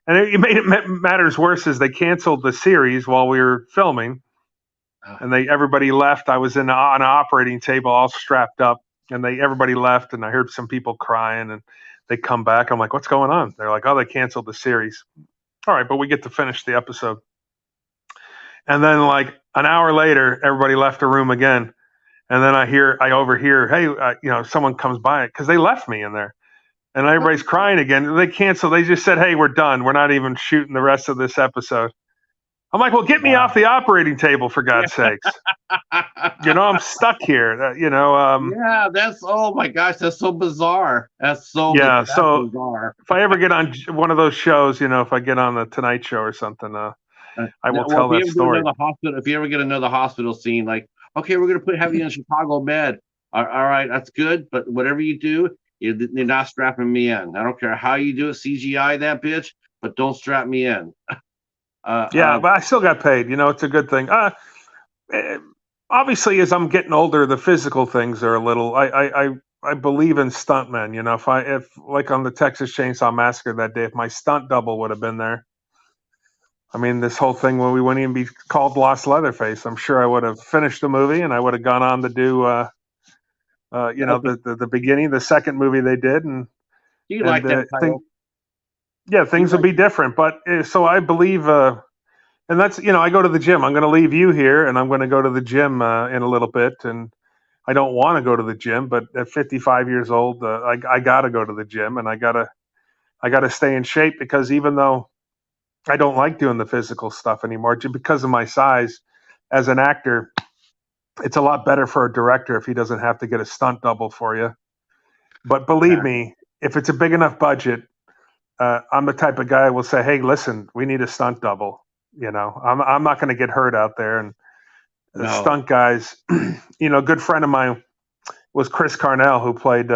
And it made it matters worse is they canceled the series while we were filming, and everybody left. I was on an operating table, all strapped up, and everybody left, and I heard some people crying, and they come back. I'm like, "What's going on?" They're like, "Oh, they canceled the series." All right, but we get to finish the episode. And then like an hour later, everybody left the room again. And then I overhear, hey, someone comes by because they left me in there, and everybody's crying again. They canceled. They just said, hey, we're done. We're not even shooting the rest of this episode. I'm like, well, get me off the operating table for God's sakes. I'm stuck here. Yeah, oh my gosh, that's so bizarre. That's so bizarre. If I ever get on one of those shows, if I get on the Tonight Show or something, I will tell that story. If you ever get another hospital scene, like, okay, we're gonna have you in Chicago med. All right, that's good, but whatever you do, you're not strapping me in. I don't care how you do it, CGI that bitch, but don't strap me in. But I still got paid. It's a good thing. Obviously, as I'm getting older, the physical things are a little. I believe in stuntmen. If like on the Texas Chainsaw Massacre that day, if my stunt double would have been there, I mean, this whole thing when we wouldn't even be called Lost Leatherface, I'm sure I would have finished the movie and I would have gone on to do, the beginning, the second movie they did, and you like that title? Things would be different. But so I believe, and that's I go to the gym. I'm going to leave you here, and I'm going to go to the gym in a little bit, and I don't want to go to the gym, but at 55 years old, I got to go to the gym, and I gotta stay in shape because even though I don't like doing the physical stuff anymore just because of my size. As an actor, it's a lot better for a director if he doesn't have to get a stunt double for you. But believe me, if it's a big enough budget, I'm the type of guy who will say, "Hey, listen, we need a stunt double." I'm not going to get hurt out there. And the stunt guys, a good friend of mine was Chris Carnell, who played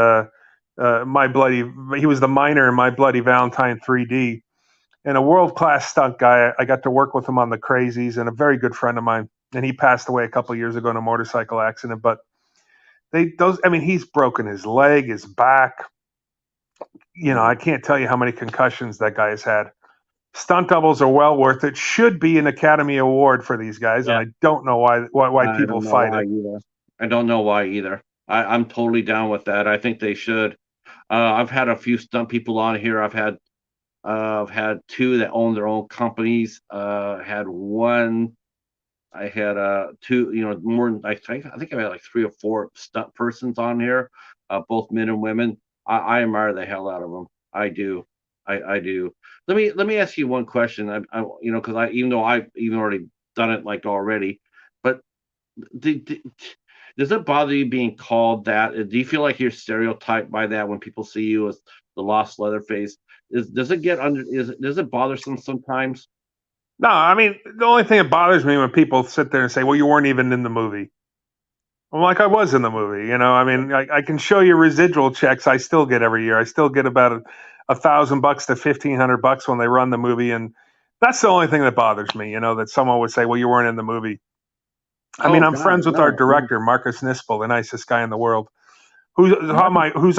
he was the miner in My Bloody Valentine 3D. And a world-class stunt guy. I got to work with him on The Crazies, and a very good friend of mine. And he passed away a couple of years ago in a motorcycle accident. But he's broken his leg, his back. I can't tell you how many concussions that guy has had. Stunt doubles are well worth it. Should be an Academy Award for these guys, and I don't know why people fight it. I don't know why either. I'm totally down with that. I think they should. I've had a few stunt people on here. I've had two that own their own companies. Had one I had two, more than I think I had like 3 or 4 stunt persons on here, both men and women. I admire the hell out of them. I do. I do. Let me ask you one question. Because even though I've even already done it like already, but do, do, does it bother you being called that? Do you feel like you're stereotyped by that when people see you as the Lost Leatherface? Does it get under? Does it bother sometimes? No, I mean, the only thing that bothers me when people sit there and say, well, you weren't even in the movie. I'm like, I was in the movie. I mean, I can show you residual checks I still get every year. I still get about $1,000 to $1,500 when they run the movie. And that's the only thing that bothers me, that someone would say, well, you weren't in the movie. I mean, Oh I'm God, friends with our no. director, Marcus Nispel, the nicest guy in the world, who's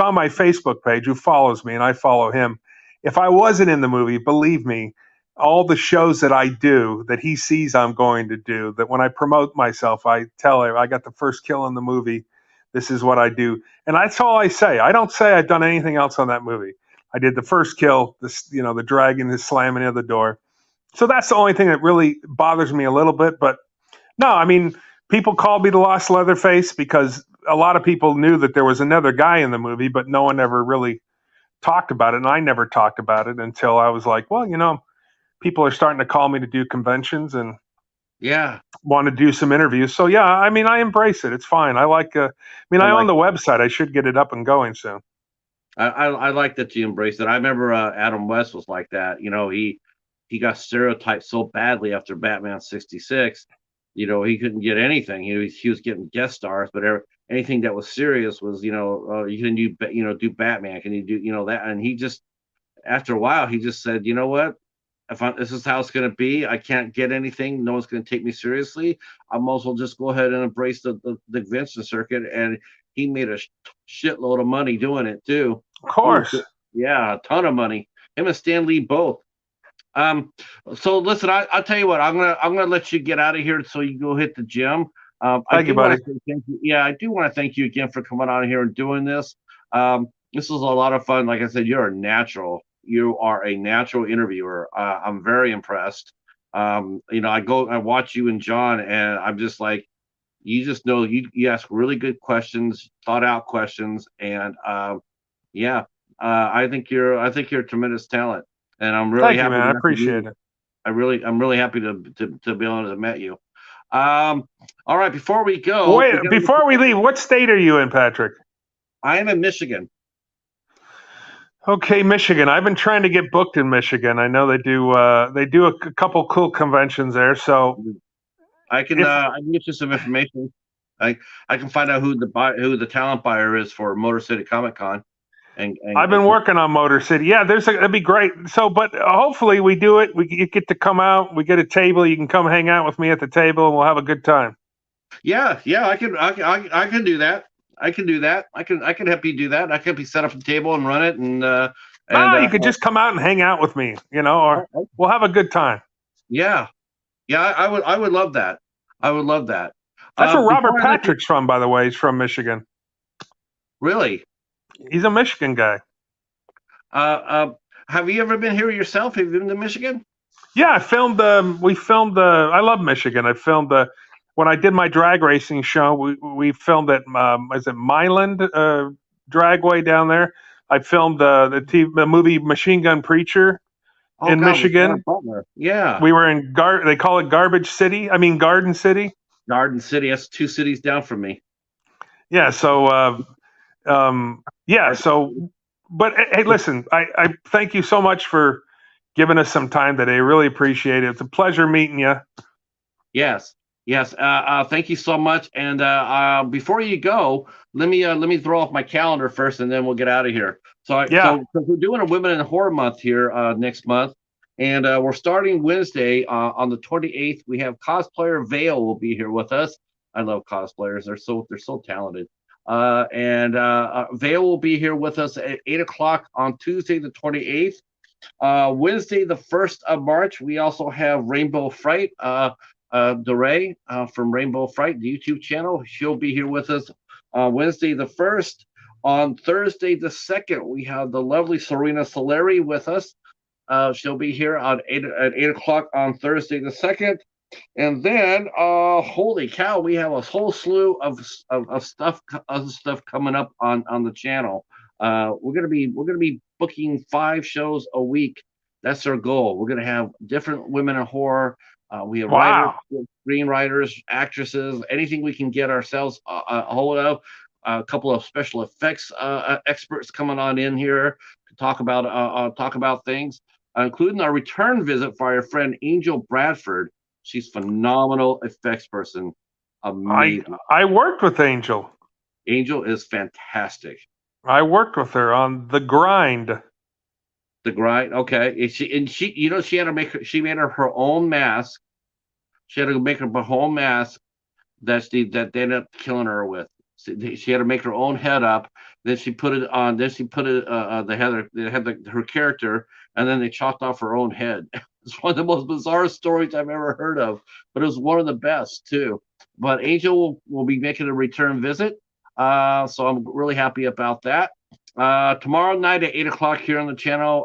on my Facebook page, who follows me, and I follow him. If I wasn't in the movie, believe me, all the shows that I do that he sees I'm going to do, that when I promote myself, I tell him I got the first kill in the movie. This is what I do, and that's all I say. I don't say I've done anything else on that movie. I did the first kill. The dragon is slamming in the door. So that's the only thing that really bothers me a little bit. But no, I mean, people called me the Lost Leatherface because a lot of people knew that there was another guy in the movie, but no one ever really talked about it. And I never talked about it until I was like, well, people are starting to call me to do conventions and Yeah, want to do some interviews. So, yeah, I mean, I embrace it. It's fine. I I own like the website. I should get it up and going soon. I like that you embrace it. I remember Adam West was like that. He got stereotyped so badly after Batman '66. He couldn't get anything. He was getting guest stars, but anything that was serious was you can do Batman. Can you do that? And he just after a while he just said, you know what? This is how it's going to be, I can't get anything. No one's going to take me seriously. I might as well just go ahead and embrace the convention circuit. And he made a shitload of money doing it too. Of course. Yeah, a ton of money. Him and Stan Lee both. Um, so listen, I'll tell you what. I'm gonna let you get out of here so you can go hit the gym. I Thank you, do want buddy. to say thank you. Yeah, I do want to thank you again for coming on here and doing this. This was a lot of fun. Like I said, you're a natural. You are a natural interviewer. I'm very impressed. I watch you and John, and I'm just like, you just know you ask really good questions, thought out questions, and yeah, I think you're a tremendous talent, and I'm really Thank you, happy man. I to have appreciate you. it. I'm really happy to be able to have met you. All right, before we Well, go, wait, before we leave, what state are you in, Patrick? I am in Michigan. Okay, Michigan. I've been trying to get booked in Michigan. I know they do a couple cool conventions there. So if I can get you some information. I I can find out who the talent buyer is for Motor City Comic Con, I've been working on Motor City, yeah, that'd be great. So, but hopefully we do it. You get to come out. We get a table. You can come hang out with me at the table, and we'll have a good time. yeah, I can do that. I can do that. I can help you do that. I can help you set up the table and run it and No, you could just come out and hang out with me, or we'll have a good time. yeah. Yeah, I would love that. I would love that. That's where Robert Before I let you, Patrick's from, by the way. He's from Michigan. really, He's a Michigan guy. uh, uh, have you ever been here yourself? Have you been to Michigan? Yeah, I filmed. We filmed. I love Michigan. I filmed when I did my drag racing show. We filmed at is it Milan Dragway down there. I filmed the movie Machine Gun Preacher Oh in God, with Sarah Michigan. Butler. Yeah, We were in They call it Garbage City. I mean Garden City. Garden City. That's 2 cities down from me. Yeah. So yeah. Garden So, City. but hey, listen. I thank you so much for giving us some time today. Really appreciate it. It's a pleasure meeting you. Yes, yes. Thank you so much. And before you go, let me throw off my calendar first, and then we'll get out of here. Yeah. So we're doing a Women in Horror Month here next month, and we're starting Wednesday on the 28th. We have cosplayer Vale will be here with us. I love cosplayers; they're so talented. And Vale will be here with us at 8 o'clock on Tuesday the 28th. Wednesday, the 1st of March, we also have Rainbow Fright. DeRay from Rainbow Fright, the YouTube channel. She'll be here with us Wednesday the 1st. On Thursday the 2nd, we have the lovely Serena Soleri with us. She'll be here at 8 o'clock on Thursday the 2nd. And then, holy cow, we have a whole slew of stuff, other stuff coming up on the channel. We're gonna be booking 5 shows a week. That's our goal. We're gonna have different women in horror. We have writers, Wow. screenwriters, actresses, anything we can get ourselves a hold of. A couple of special effects experts coming on in here to talk about things, including our return visit for our friend Angel Bradford. She's phenomenal effects person. Amazing. I worked with Angel. Angel is fantastic. I worked with her on The Grind. The grind. Okay. And she she had to make she made her own mask. She had to make her own mask that they ended up killing her with. She had to make her own head up. Then she put it on. Then she put it. They had her character, and then they chopped off her own head. It's one of the most bizarre stories I've ever heard of, but it was one of the best too. But Angel will be making a return visit, so I'm really happy about that. Tomorrow night at 8 o'clock here on the channel,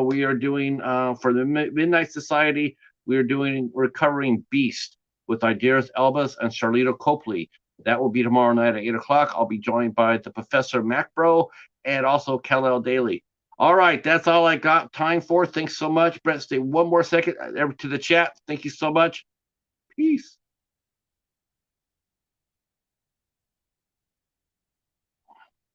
we are doing for the Midnight Society. We're covering Beast with Idaris Elbas and Charlito Copley. That will be tomorrow night at 8 o'clock. I'll be joined by the Professor Macbro and also Kal-El Daly. All right, that's all I got time for. Thanks so much. Brett, stay one more second to the chat. Thank you so much. Peace.